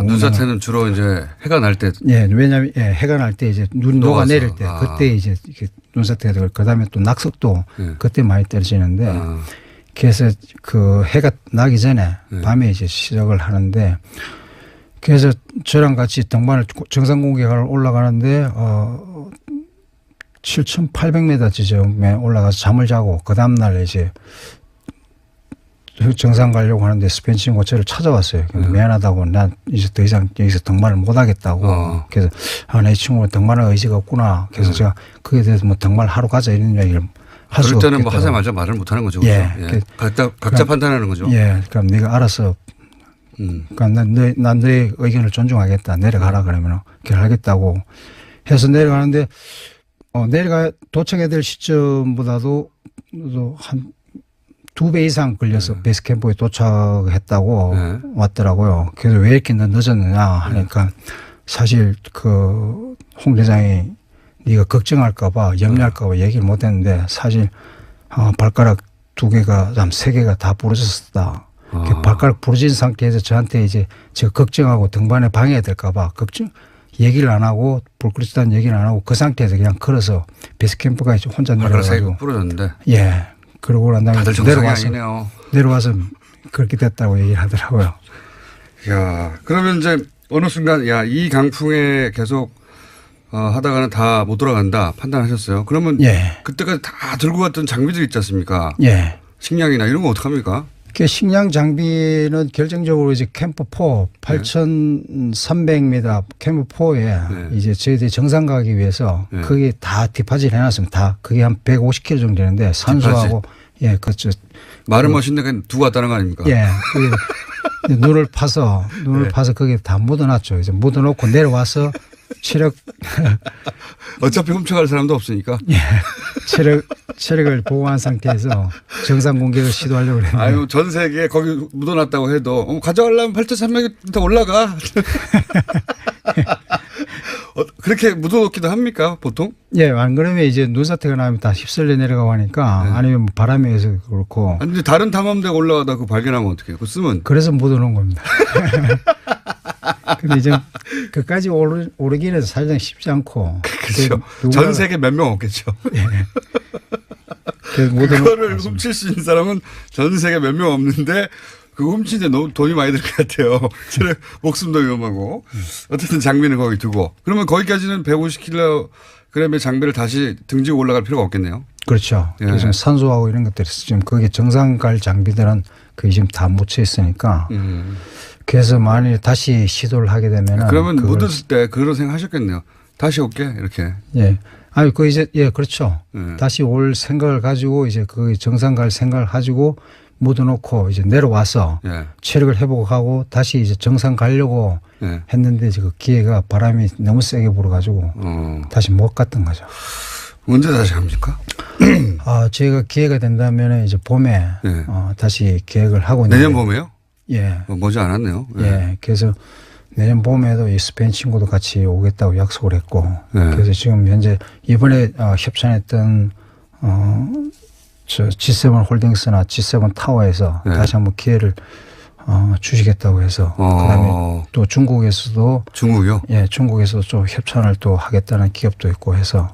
A: 눈사태는 주로 이제 해가 날 때.
D: 왜냐하면 해가 날 때 이제 눈이 녹아 내릴 때 그때 이제 이렇게 눈사태가 되고 그다음에 또 낙석도 그때 많이 떨어지는데 그래서 그 해가 나기 전에 밤에 이제 시작을 하는데 그래서 저랑 같이 등반을 정상 공격을 올라가는데 7,800m 지점에 올라가서 잠을 자고 그 다음 날 이제 정상 가려고 하는데 스페인 친구가 저를 찾아왔어요. 근데 미안하다고 난 이제 더 이상 여기서 등반을 못 하겠다고. 그래서 내 친구가 등반할 의지가 없구나. 그래서 제가 그에 대해서 뭐 등반 하러 가자 이런 얘기를 할 수가 없겠다.
A: 그럴 때는 뭐 하자마자 말을 못 하는 거죠.
D: 예.
A: 예. 각자 판단하는 거죠.
D: 예. 그럼 네가 알아서 그러니까 난 너의 의견을 존중하겠다. 내려가라 그러면 그렇게 하겠다고 해서 내려가는데 도착해야 될 시점보다도 한 2배 이상 걸려서 베이스 캠프에 도착했다고 왔더라고요. 그래서 왜 이렇게 늦었느냐 하니까 사실 그 홍 대장이 네가 걱정할까봐 염려할까봐 얘기를 못했는데 사실 발가락 2개가 한 3개가 다 부러졌었다. 발가락 부러진 상태에서 저한테 이제 제가 걱정하고 등반에 방해될까봐 얘기를 안 하고 불그릇다는 얘기를 안 하고 그 상태에서 그냥 걸어서 베이스 캠프까지 혼자 내려가지고
A: 부러졌는데.
D: 예. 그러고 난 다음에
A: 다들 정상이 아니네요.
D: 내려와서 그렇게 됐다고 얘기를 하더라고요.
A: 야, 그러면 이제 어느 순간 이 강풍에 계속 하다가는 다 못 돌아간다 판단하셨어요. 그러면 그때까지 다 들고 갔던 장비들 있지 않습니까?
D: 예.
A: 식량이나 이런 거 어떡합니까?
D: 그 식량 장비는 결정적으로 이제 캠프4 8,300m 캠프4에 이제 저희들이 정상 가기 위해서 그게 다 디파질 해놨습니다. 다 그게 한 150km 정도 되는데 산소하고 그렇죠.
A: 말은 멋있는데 그냥 두고 왔다는 거 아닙니까?
D: 예. 눈을 파서 거기에 다 묻어놨죠. 이제 묻어놓고 내려와서 체력
A: 어차피 훔쳐갈 사람도 없으니까.
D: 예. 체력을 보호한 상태에서 정상 공격을 시도하려고 했는데.
A: 아유, 전 세계에 거기 묻어놨다고 해도 가져가려면 8,300m 올라가. 그렇게 묻어놓기도 합니까 보통?
D: 예, 안 그러면 이제 눈사태가 나면 다 휩쓸려 내려가고 하니까 아니면 뭐 바람에 의해서 그렇고.
A: 아니, 다른 탐험대가 올라가다 그거 발견하면 어떻게 해요? 그거 쓰면.
D: 그래서 묻어놓은 겁니다. 근데 이제 그까지 오르기는 사실상 쉽지 않고.
A: 그렇죠. 전 세계 몇 명 없겠죠.
D: 예.
A: 그거를 훔칠 수 있는 사람은 전 세계 몇 명 없는데 그거 훔치는데 너무 돈이 많이 들 것 같아요. 목숨도 위험하고. 어쨌든 장비는 거기 두고. 그러면 거기까지는 150kg의 장비를 다시 등지고 올라갈 필요가 없겠네요.
D: 그렇죠. 그래서 산소하고 이런 것들이 지금 거기 정상 갈 장비들은 그게 지금 다 묻혀 있으니까. 그래서 만일 다시 시도를 하게 되면은.
A: 그러면 묻었을 때 그런 생각 하셨겠네요. 다시 올게 이렇게.
D: 예. 아니 그 이제 그렇죠. 다시 올 생각을 가지고 이제 그 정상 갈 생각을 가지고 묻어놓고 이제 내려와서 체력을 회복하고 다시 이제 정상 가려고 했는데 그 기회가 바람이 너무 세게 불어가지고 다시 못 갔던 거죠.
A: 언제 다시 합니까?
D: 저희가 기회가 된다면 이제 봄에 다시 계획을 하고 있는데.
A: 내년 봄에요?
D: 예.
A: 머지 않았네요.
D: 예. 그래서 내년 봄에도 이 스페인 친구도 같이 오겠다고 약속을 했고. 그래서 지금 현재 이번에 협찬했던 저 G7 홀딩스나 G7 타워에서 다시 한번 기회를 주시겠다고 해서 그다음에 또 중국에서도
A: 중국이요?
D: 예, 중국에서도 좀 협찬을 또 하겠다는 기업도 있고 해서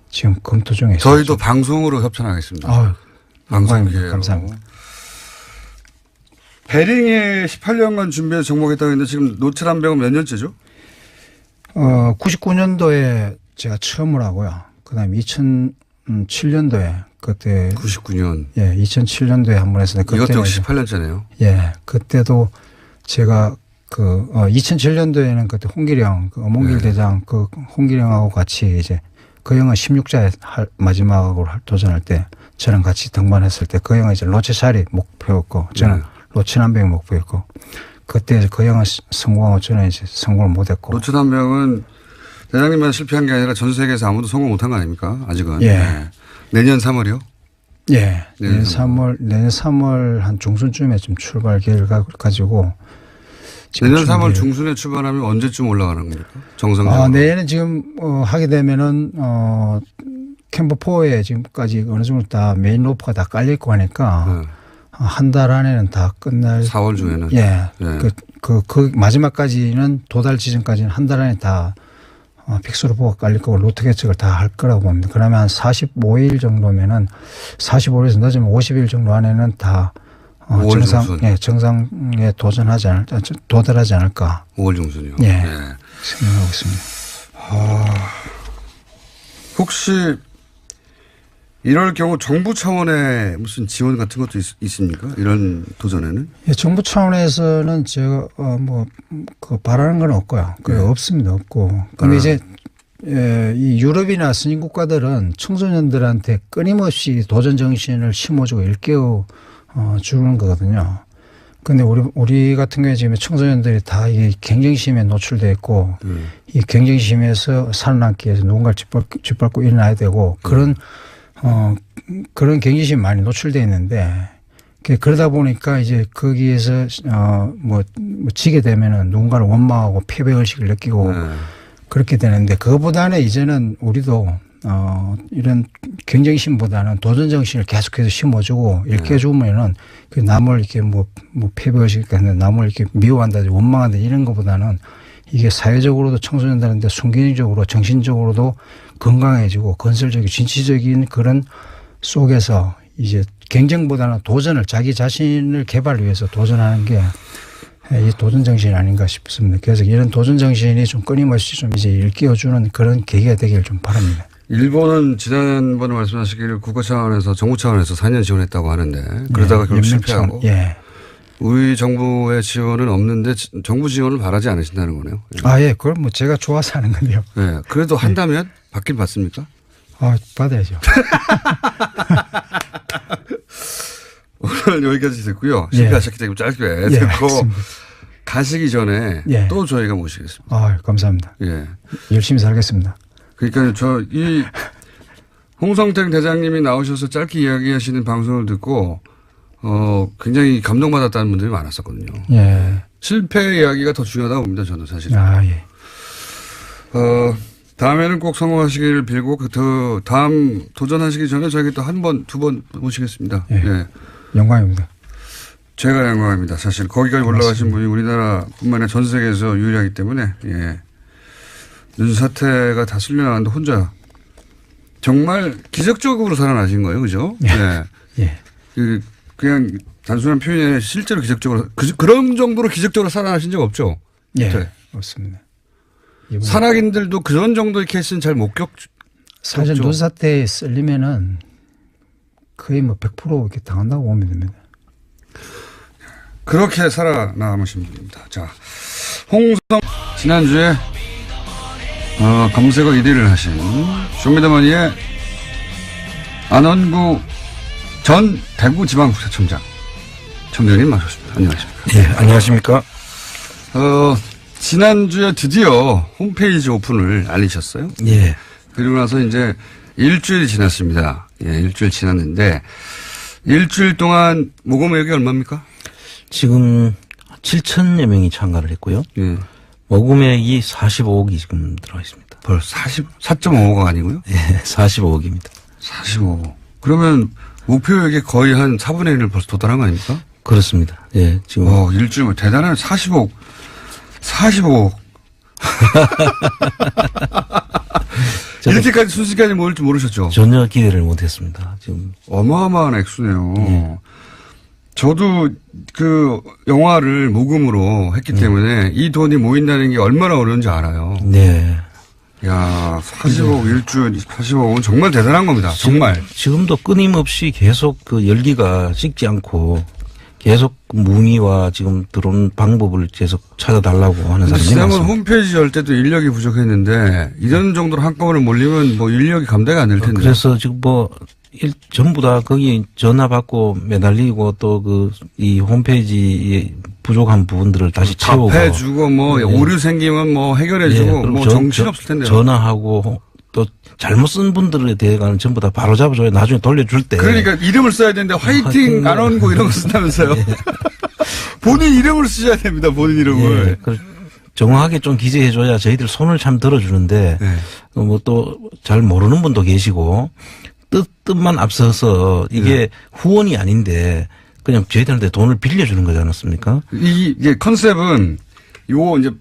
D: 지금 검토 중에 있어요.
A: 저희도 방송으로 협찬하겠습니다.
D: 방송입니다. 감사합니다.
A: 베링에 18년간 준비해서 정복했다고 했는데 지금 노트람병은 몇 년째죠?
D: 99년도에 제가 처음으로 하고요. 그다음에 2007년도에 그때
A: 99년.
D: 예, 2007년도에 한 번 했었는데
A: 이것도 역시 18년째네요.
D: 예, 그때도 제가 2007년도에는 그때 홍기령 어몽길 대장 홍기령하고 같이 이제 그 형은 16자에 마지막으로 도전할 때 저랑 같이 등반했을 때 그 형은 이제 로체샤리 목표였고 저는 로체남병이 목표였고 그때 그 형은 성공하고 저는 이제 성공을 못했고.
A: 로체남병은 대장님만 실패한 게 아니라 전 세계에서 아무도 성공 못한 거 아닙니까? 아직은.
D: 예.
A: 내년 3월이요?
D: 예. 내년 3월 한 중순쯤에 좀 출발 계획을 가지고.
A: 내년 3월 중순에 출발하면 언제쯤 올라가는 겁니까? 정상적으로.
D: 내년에 지금 하게 되면은 캠프4에 지금까지 어느 정도 다 메인 로프가 다 깔려 있고 하니까 한 달 안에는 다 끝날.
A: 4월 중에는.
D: 예. 그 마지막까지는 도달 지점까지는 한 달 안에 다 픽스로프가 깔릴 거고 로트 개척을 다 할 거라고 봅니다. 그러면 한 45일 정도면은 45일에서 늦으면 50일 정도 안에는 다 정상에 도달하지 않을까.
A: 5월 중순이요.
D: 예. 생각하고 있습니다.
A: 혹시 이럴 경우 정부 차원의 무슨 지원 같은 것도 있습니까? 이런 도전에는?
D: 예, 정부 차원에서는 제가 그 바라는 건 없고요. 없습니다. 없고. 근데 이제 이 유럽이나 선진 국가들은 청소년들한테 끊임없이 도전 정신을 심어주고 일깨워 주는 거거든요. 근데 우리 같은 경우에 지금 청소년들이 다 이 경쟁심에 노출돼 있고 이 경쟁심에서 살아남기 위해서 누군가를 짓밟고 일어나야 되고 그런 경쟁심이 많이 노출돼 있는데 그러다 보니까 이제 거기에서 지게 되면은 누군가를 원망하고 패배의식을 느끼고 그렇게 되는데 그거보다는 이제는 우리도 이런 경쟁심보다는 도전 정신을 계속해서 심어주고 일깨워주면은 그 남을 이렇게 패배의식 같은 남을 이렇게 미워한다든지 원망한다든지 이런 것보다는 이게 사회적으로도 청소년들한테 순기능적으로 정신적으로도 건강해지고 건설적이고 진취적인 그런 속에서 이제 경쟁보다는 도전을 자기 자신을 개발을 위해서 도전하는 게 이 도전 정신이 아닌가 싶습니다. 그래서 이런 도전 정신이 좀 끊임없이 좀 이제 일깨워주는 그런 계기가 되기를 좀 바랍니다.
A: 일본은 지난번에 말씀하시기를 국가 차원에서 정부 차원에서 4년 지원했다고 하는데 그러다가 결국 실패하고
D: 예.
A: 우리 정부의 지원은 없는데 정부 지원을 바라지 않으신다는 거네요.
D: 예. 그걸 제가 좋아서 하는 건데요.
A: 예. 그래도 한다면 받긴 받습니까?
D: 받아야죠.
A: 오늘 여기까지 듣고요. 실패하셨기 때문에 짧게 듣고 가시기 전에 또 저희가 모시겠습니다.
D: 감사합니다.
A: 예.
D: 열심히 살겠습니다.
A: 그러니까 홍성택 대장님이 나오셔서 짧게 이야기하시는 방송을 듣고 굉장히 감동받았다는 분들이 많았었거든요.
D: 예.
A: 실패 이야기가 더 중요하다고 봅니다. 저는 사실.
D: 예.
A: 다음에는 꼭 성공하시기를 빌고 다음 도전하시기 전에 저희가 또 한 번, 두 번 모시겠습니다. 예.
D: 영광입니다.
A: 제가 영광입니다. 사실 거기까지 올라가신 분이 우리나라뿐만 아니라 전 세계에서 유일하기 때문에 눈사태가 다 쓸려나갔는데 혼자 정말 기적적으로 살아나신 거예요. 그죠? 네. 그냥 단순한 표현이 아니라 실제로 기적적으로 그런 정도로 기적적으로 살아나신 적 없죠?
D: 네. 없습니다.
A: 산악인들도 그런 정도의 케이스는 잘 못
D: 사실 눈사태에 쓸리면은 거의 100% 이렇게 당한다고 보면 됩니다.
A: 그렇게 살아남으신 분입니다. 자, 홍성 지난주에 검색어 1위를 하신 쇼미더머니의 안원구 전 대구지방국세청장 청장님 나오셨습니다. 안녕하십니까?
E: 예, 안녕하십니까?
A: 지난주에 드디어 홈페이지 오픈을 알리셨어요.
E: 예.
A: 그리고 나서 이제 일주일이 지났습니다. 일주일 지났는데 일주일 동안 모금액이 얼마입니까?
E: 지금 7천여 명이 참가를 했고요.
A: 예.
E: 모금액이 45억이 지금 들어가 있습니다.
A: 벌써 4.5가 아니고요?
E: 예, 45억입니다.
A: 45억. 그러면 목표액의 거의 한 4분의 1을 벌써 도달한 거 아닙니까?
E: 그렇습니다. 예, 지금.
A: 일주일 대단한 45억. 45억. 이렇게까지 순식간에 모을 줄 모르셨죠?
E: 전혀 기대를 못했습니다. 지금.
A: 어마어마한 액수네요. 저도 그 영화를 모금으로 했기 때문에 이 돈이 모인다는 게 얼마나 어려운지 알아요.
E: 네.
A: 야, 40억 일주일 40억은 정말 대단한 겁니다. 정말.
E: 지금도 끊임없이 계속 그 열기가 식지 않고 계속 문의와 지금 들어온 방법을 계속 찾아달라고 하는 사람이
A: 지난번
E: 많습니다.
A: 홈페이지 열 때도 인력이 부족했는데 이런 정도로 한꺼번에 몰리면 인력이 감당이 안 될 텐데.
E: 그래서 지금 전부 다 거기 전화 받고 매달리고 또 이 홈페이지 부족한 부분들을 다시 채우고.
A: 답해주고 오류 생기면 해결해주고 정신없을 텐데요.
E: 전화하고 또 잘못 쓴 분들에 대해서는 전부 다 바로 잡아줘야 나중에 돌려줄 때.
A: 그러니까 이름을 써야 되는데 화이팅 안원구 이런 거 쓴다면서요. 본인 이름을 쓰셔야 됩니다. 본인 이름을.
E: 정확하게 좀 기재해줘야 저희들 손을 참 들어주는데 또 잘 모르는 분도 계시고 뜻만 앞서서 이게 후원이 아닌데 그냥 저희들한테 돈을 빌려주는 거지 않았습니까?
A: 이게 컨셉은 이제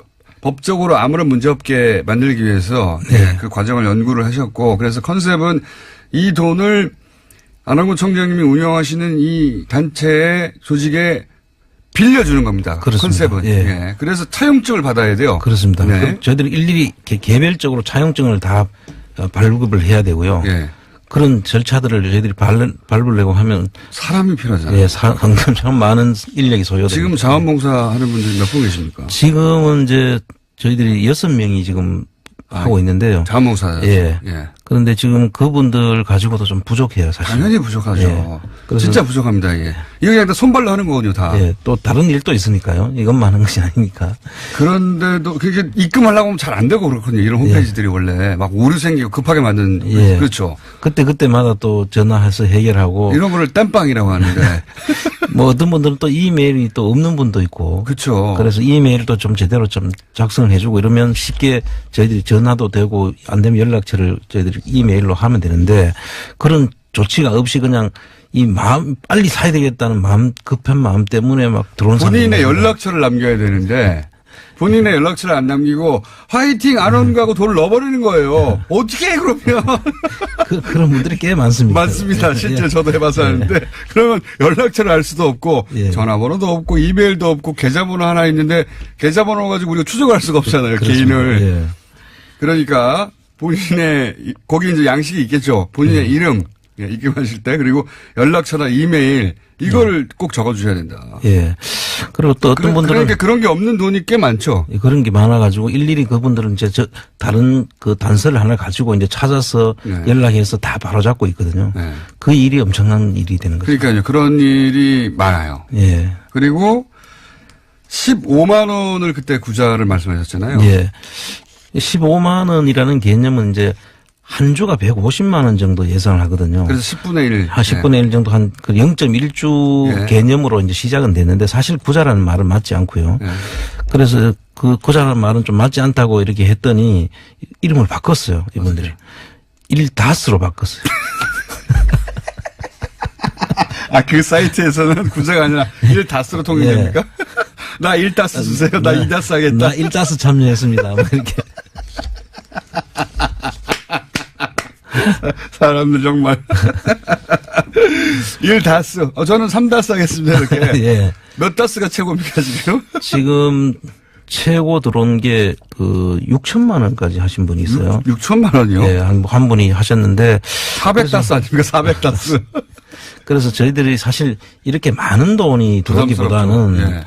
A: 법적으로 아무런 문제 없게 만들기 위해서 그 과정을 연구를 하셨고 그래서 컨셉은 이 돈을 안원구 청장님이 운영하시는 이 단체의 조직에 빌려주는 겁니다.
E: 그렇습니다.
A: 컨셉은. 그래서 차용증을 받아야 돼요.
E: 그렇습니다. 저희들이 일일이 개별적으로 차용증을 다 발급을 해야 되고요. 그런 절차들을 저희들이 밟으려고 하면
A: 사람이 필요하잖아요.
E: 예, 참 많은 인력이 소요돼요.
A: 지금 자원봉사 하는 분들이 몇 분 계십니까?
E: 지금은 이제 저희들이 6명이 지금 하고 있는데요.
A: 자원봉사.
E: 예.
A: 예.
E: 그런데 지금 그분들 가지고도 좀 부족해요, 사실.
A: 당연히 부족하죠.
E: 예. 그래서
A: 진짜 부족합니다. 예. 이거 그냥 다 손발로 하는 거거든요, 다.
E: 예, 또 다른 일도 있으니까요. 이것만 하는 것이 아니니까.
A: 그런데도 그게 입금하려고 하면 잘 안 되고 그렇거든요. 이런 홈페이지들이 원래 막 오류 생기고 급하게 만든.
E: 예.
A: 그렇죠.
E: 그때마다 또 전화해서 해결하고.
A: 이런 거를 땜빵이라고 하는데.
E: 뭐 어떤 분들은 또 이메일이 또 없는 분도 있고.
A: 그렇죠.
E: 그래서 이메일도 좀 제대로 좀 작성을 해주고 이러면 쉽게 저희들이 전화도 되고 안 되면 연락처를 저희들이 이메일로 하면 되는데 그런 조치가 없이 그냥 이 마음 빨리 사야 되겠다는 마음 급한 마음 때문에 막 들어온 사람들
A: 본인의 연락처를 남겨야 되는데 본인의 연락처를 안 남기고 화이팅 안 온 거하고 돈을 넣어버리는 거예요. 어떻게 해 그러면.
E: 그런 분들이 꽤 많습니다.
A: 맞습니다. 실제 저도 해봐서 하는데 그러면 연락처를 알 수도 없고
E: 예.
A: 전화번호도 없고 이메일도 없고 계좌번호 하나 있는데 계좌번호 가지고 우리가 추적할 수가 없잖아요.
E: 그렇습니다.
A: 개인을.
E: 예.
A: 그러니까 본인의 거기 이제 양식이 있겠죠. 본인의 이름 입금하실 때 그리고 연락처나 이메일 이걸 꼭 적어주셔야 된다.
E: 예. 그리고 또 어떤 분들은
A: 그러니까 그런 게 없는 돈이 꽤 많죠.
E: 그런 게 많아가지고 일일이 그분들은 이제 다른 그 단서를 하나 가지고 이제 찾아서
A: 네.
E: 연락해서 다 바로잡고 있거든요.
A: 네.
E: 그 일이 엄청난 일이 되는 거죠.
A: 그러니까요. 그런 일이 많아요.
E: 예.
A: 그리고 15만 원을 그때 구자를 말씀하셨잖아요.
E: 예. 15만 원이라는 개념은 이제 한 주가 150만 원 정도 예상을 하거든요.
A: 그래서 10분의 1.
E: 한 10분의 1 정도 한 0.1주
A: 예.
E: 개념으로 이제 시작은 됐는데 사실 구자라는 말은 맞지 않고요.
A: 예.
E: 그래서 그 구자라는 말은 좀 맞지 않다고 이렇게 했더니 이름을 바꿨어요. 이분들이. 일다스로 바꿨어요.
A: 아, 그 사이트에서는 구자가 아니라 1다스로 통일됩니까? 나 1다스 주세요. 나 2다스 하겠다.
E: 나 1다스 참여했습니다. 뭐 이렇게.
A: 사람들 정말. 1다스. 저는 3다스 하겠습니다. 이렇게.
E: 예.
A: 몇 다스가 최고입니까, 지금?
E: 지금 최고 들어온 게 그 6천만 원까지 하신 분이 있어요.
A: 6천만 원이요?
E: 예, 한 분이 하셨는데
A: 400다스 아닙니까? 400다스.
E: 그래서 저희들이 사실 이렇게 많은 돈이 들어오기보다는
A: 예.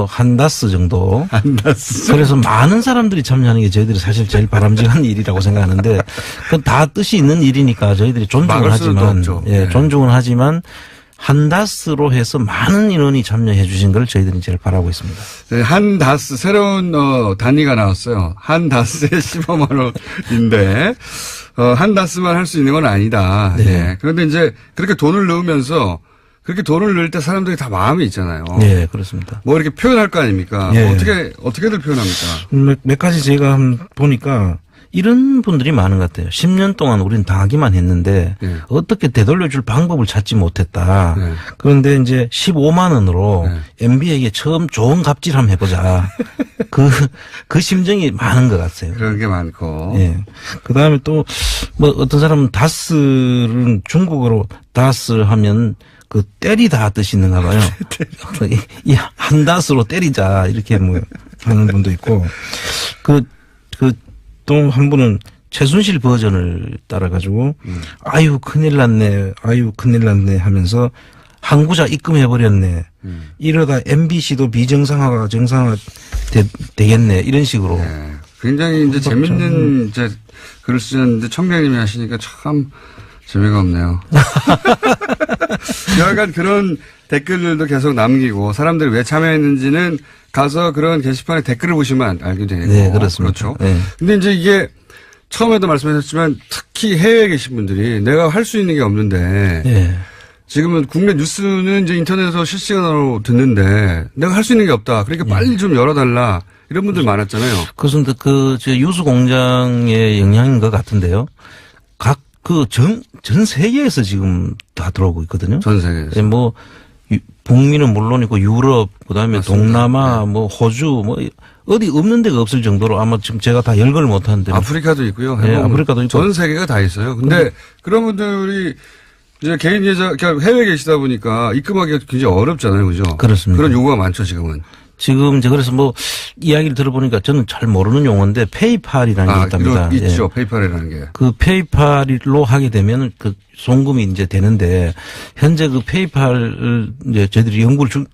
E: 한 다스 정도.
A: 한 다스.
E: 그래서 많은 사람들이 참여하는 게 저희들이 사실 제일 바람직한 일이라고 생각하는데 그건 다 뜻이 있는 일이니까 저희들이 존중을
A: 막을 수는
E: 하지만
A: 없죠.
E: 예,
A: 네.
E: 존중은 하지만 한 다스로 해서 많은 인원이 참여해 주신 걸 저희들이 제일 바라고 있습니다.
A: 네, 한 다스, 새로운, 단위가 나왔어요. 한 다스에 15만 원인데, 한 다스만 할 수 있는 건 아니다.
E: 네.
A: 예. 그런데 이제 그렇게 돈을 넣으면서 그렇게 돈을 넣을 때 사람들이 다 마음이 있잖아요.
E: 네, 그렇습니다.
A: 뭐 이렇게 표현할 거 아닙니까?
E: 예.
A: 어떻게들 표현합니까?
E: 몇 가지 제가 한번 보니까 이런 분들이 많은 것 같아요. 10년 동안 우리는 당하기만 했는데
A: 네.
E: 어떻게 되돌려줄 방법을 찾지 못했다.
A: 네.
E: 그런데 이제 15만 원으로
A: 네.
E: MB에게 처음 좋은 갑질 한번 해보자. 그 심정이 많은 것 같아요.
A: 그런 게 많고.
E: 예. 그 다음에 또 뭐 어떤 사람은 다스는 중국어로 다스 하면 그 때리다 뜻이 있는가 봐요. 이 한 다스로 때리자 이렇게 뭐 하는 분도 있고 또 한 분은 최순실 버전을 따라가지고 아유 큰일 났네 하면서 항구자 입금해버렸네. 이러다 MBC도 비정상화가 정상화 되겠네 이런 식으로.
A: 네. 굉장히 이제 재밌는 이제 글을 쓰셨는데 청장님이 하시니까 참 재미가 없네요. 여하간 그런 댓글들도 계속 남기고 사람들이 왜 참여했는지는 가서 그런 게시판에 댓글을 보시면 알게 되고.
E: 네, 그렇습니다.
A: 그렇죠.
E: 네.
A: 근데 이제 이게 처음에도 말씀하셨지만 특히 해외에 계신 분들이 내가 할 수 있는 게 없는데
E: 예.
A: 지금은 국내 뉴스는 이제 인터넷에서 실시간으로 듣는데 내가 할 수 있는 게 없다. 그러니까 빨리 좀 열어달라. 이런 분들 많았잖아요.
E: 그런데 저 유수 공장의 영향인 것 같은데요. 전 세계에서 지금 다 들어오고 있거든요.
A: 전 세계에서.
E: 예, 뭐 북미는 물론이고 유럽, 그다음에
A: 맞습니다.
E: 동남아,
A: 네.
E: 뭐 호주, 뭐 어디 없는 데가 없을 정도로 아마 지금 제가 다 열거를 못하는데.
A: 아프리카도 있고요.
E: 네, 아프리카도 있고.
A: 전 세계가 다 있어요. 근데 그런 분들이 이제 개인 계좌, 그러니까 해외에 계시다 보니까 입금하기가 굉장히 어렵잖아요. 그죠?
E: 그렇습니다.
A: 그런 요구가 많죠, 지금은.
E: 지금 이제 그래서 뭐 이야기를 들어보니까 저는 잘 모르는 용어인데 페이팔이라는 게 있답니다.
A: 있죠. 페이팔이라는 게.
E: 그 페이팔로 하게 되면 그 송금이 이제 되는데 현재 그 페이팔을 이제 저희들이 연구를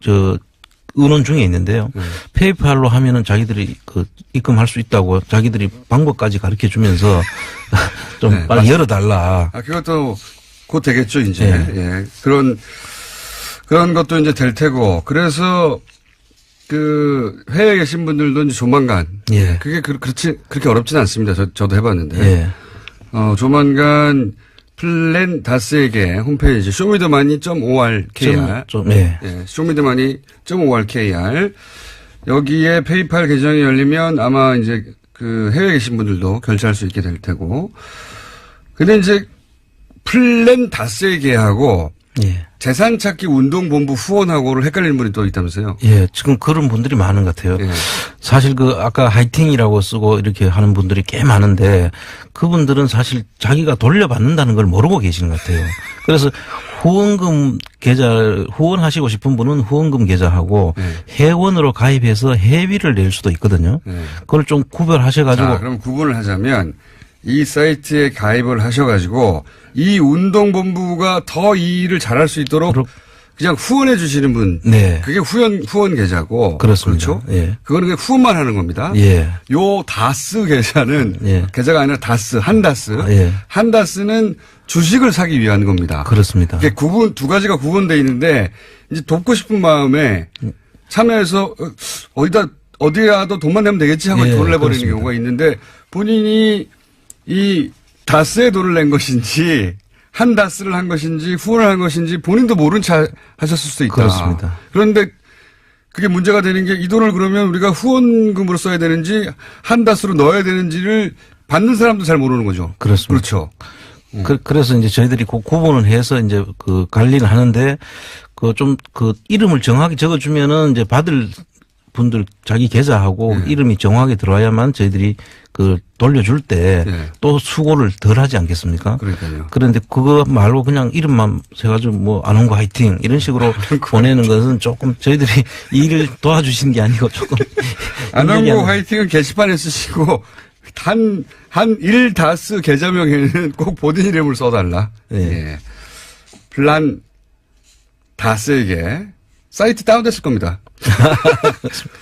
E: 의논 중에 있는데요. 페이팔로 하면은 자기들이 그 입금할 수 있다고 자기들이 방법까지 가르쳐 주면서 좀
A: 네,
E: 빨리 열어달라.
A: 그것도 곧 되겠죠, 이제.
E: 네.
A: 예. 그런 것도 이제 될 테고. 그래서 그 해외에 계신 분들도 이제 조만간.
E: 예.
A: 그게 그렇게 어렵진 않습니다. 저도 해봤는데.
E: 예.
A: 조만간 플랜 다스에게 홈페이지 쇼미더머니.orkr.
E: 예.
A: 예, 쇼미더머니.orkr. 여기에 페이팔 계정이 열리면 아마 이제 그 해외에 계신 분들도 결제할 수 있게 될 테고. 근데 이제 플랜 다스에게하고
E: 예.
A: 재산찾기 운동본부 후원하고를 헷갈리는 분이 또 있다면서요?
E: 예, 지금 그런 분들이 많은 것 같아요.
A: 예.
E: 사실 그 아까 하이팅이라고 쓰고 이렇게 하는 분들이 꽤 많은데 그분들은 사실 자기가 돌려받는다는 걸 모르고 계시는 것 같아요. 그래서 후원금 계좌, 후원하시고 싶은 분은 후원금 계좌하고 회원으로 가입해서 회비를 낼 수도 있거든요. 그걸 좀 구별하셔가지고.
A: 자, 그럼 구분을 하자면 이 사이트에 가입을 하셔가지고 이 운동본부가 더 이 일을 잘할 수 있도록 그냥 후원해 주시는 분.
E: 네.
A: 그게 후원 계좌고.
E: 그렇습니다.
A: 그렇죠?
E: 예.
A: 그거는 그냥 후원만 하는 겁니다.
E: 예.
A: 요 다스 계좌는
E: 예.
A: 계좌가 아니라 다스, 한다스.
E: 예.
A: 한다스는 주식을 사기 위한 겁니다.
E: 그렇습니다.
A: 이게 두 가지가 구분되어 있는데 이제 돕고 싶은 마음에 참여해서 어디라도 돈만 내면 되겠지 하고
E: 예,
A: 돈을 내버리는
E: 그렇습니다.
A: 경우가 있는데 본인이 이 다스에 돈을 낸 것인지 한다스를 한 것인지 후원을 한 것인지 본인도 모른 채 하셨을 수도 있다.
E: 그렇습니다.
A: 그런데 그게 문제가 되는 게 이 돈을 그러면 우리가 후원금으로 써야 되는지 한다스로 넣어야 되는지를 받는 사람도 잘 모르는 거죠.
E: 그렇습니다.
A: 그렇죠.
E: 그래서 이제 저희들이 그 구분을 해서 이제 그 관리를 하는데 그 좀 그 이름을 정확히 적어주면은 이제 받을 분들 자기 계좌하고 이름이 정확하게 들어와야만 저희들이 그 돌려줄 때 또 수고를 덜 하지 않겠습니까?
A: 그러니까요.
E: 그런데 그거 말고 그냥 이름만 세가지고 뭐 안원고 화이팅 이런 식으로 보내는 것은 조금 저희들이 일을 도와주시는 게 아니고 조금.
A: 안원고 화이팅은 게시판에 쓰시고 한 1다스 계좌명에는 꼭 본인 이름을 써달라. 예. 플란 다스에게 사이트 다운됐을 겁니다.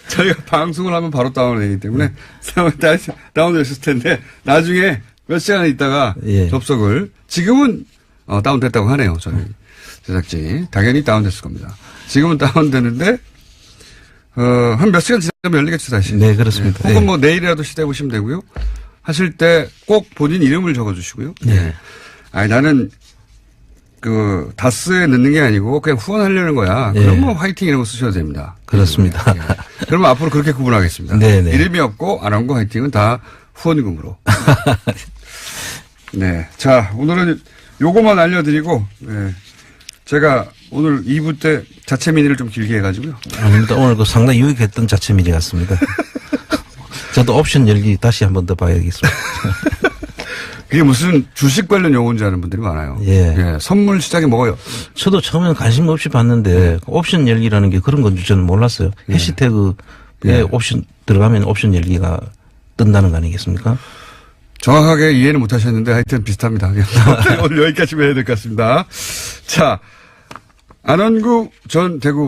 A: 저희가 방송을 하면 바로 다운되기 때문에 다운됐을 텐데 나중에 몇 시간 있다가 접속을 지금은 다운됐다고 하네요. 저희 제작진이. 당연히 다운됐을 겁니다. 지금은 다운되는데 한 몇 시간 지나면 열리겠죠 다시.
E: 네, 그렇습니다.
A: 혹은 뭐 내일이라도 시도해 보시면 되고요. 하실 때 꼭 본인 이름을 적어주시고요. 네. 아니 나는 그 다스에 넣는 게 아니고 그냥 후원하려는 거야. 그럼 뭐 화이팅 이런 거 쓰셔도 됩니다.
E: 그렇습니다.
A: 네. 그러면 앞으로 그렇게 구분하겠습니다.
E: 네네.
A: 이름이 없고 안원고 화이팅은 다 후원금으로. 네. 자, 오늘은 요거만 알려드리고 제가 오늘 2부 때 자체 미니를 좀 길게 해가지고요.
E: 아닙니다. 오늘 그 상당히 유익했던 자체 미니 같습니다. 저도 옵션 열기 다시 한 번 더 봐야겠습니다.
A: 그게 무슨 주식 관련 용어인지 아는 분들이 많아요.
E: 예.
A: 선물 시장에 뭐가요?
E: 저도 처음에는 관심 없이 봤는데 옵션 열기라는 게 그런 건지 저는 몰랐어요. 해시태그에 옵션 들어가면 옵션 열기가 뜬다는 거 아니겠습니까?
A: 정확하게 이해는 못 하셨는데 하여튼 비슷합니다. 오늘 여기까지만 해야 될 것 같습니다. 자, 안원구 전 대구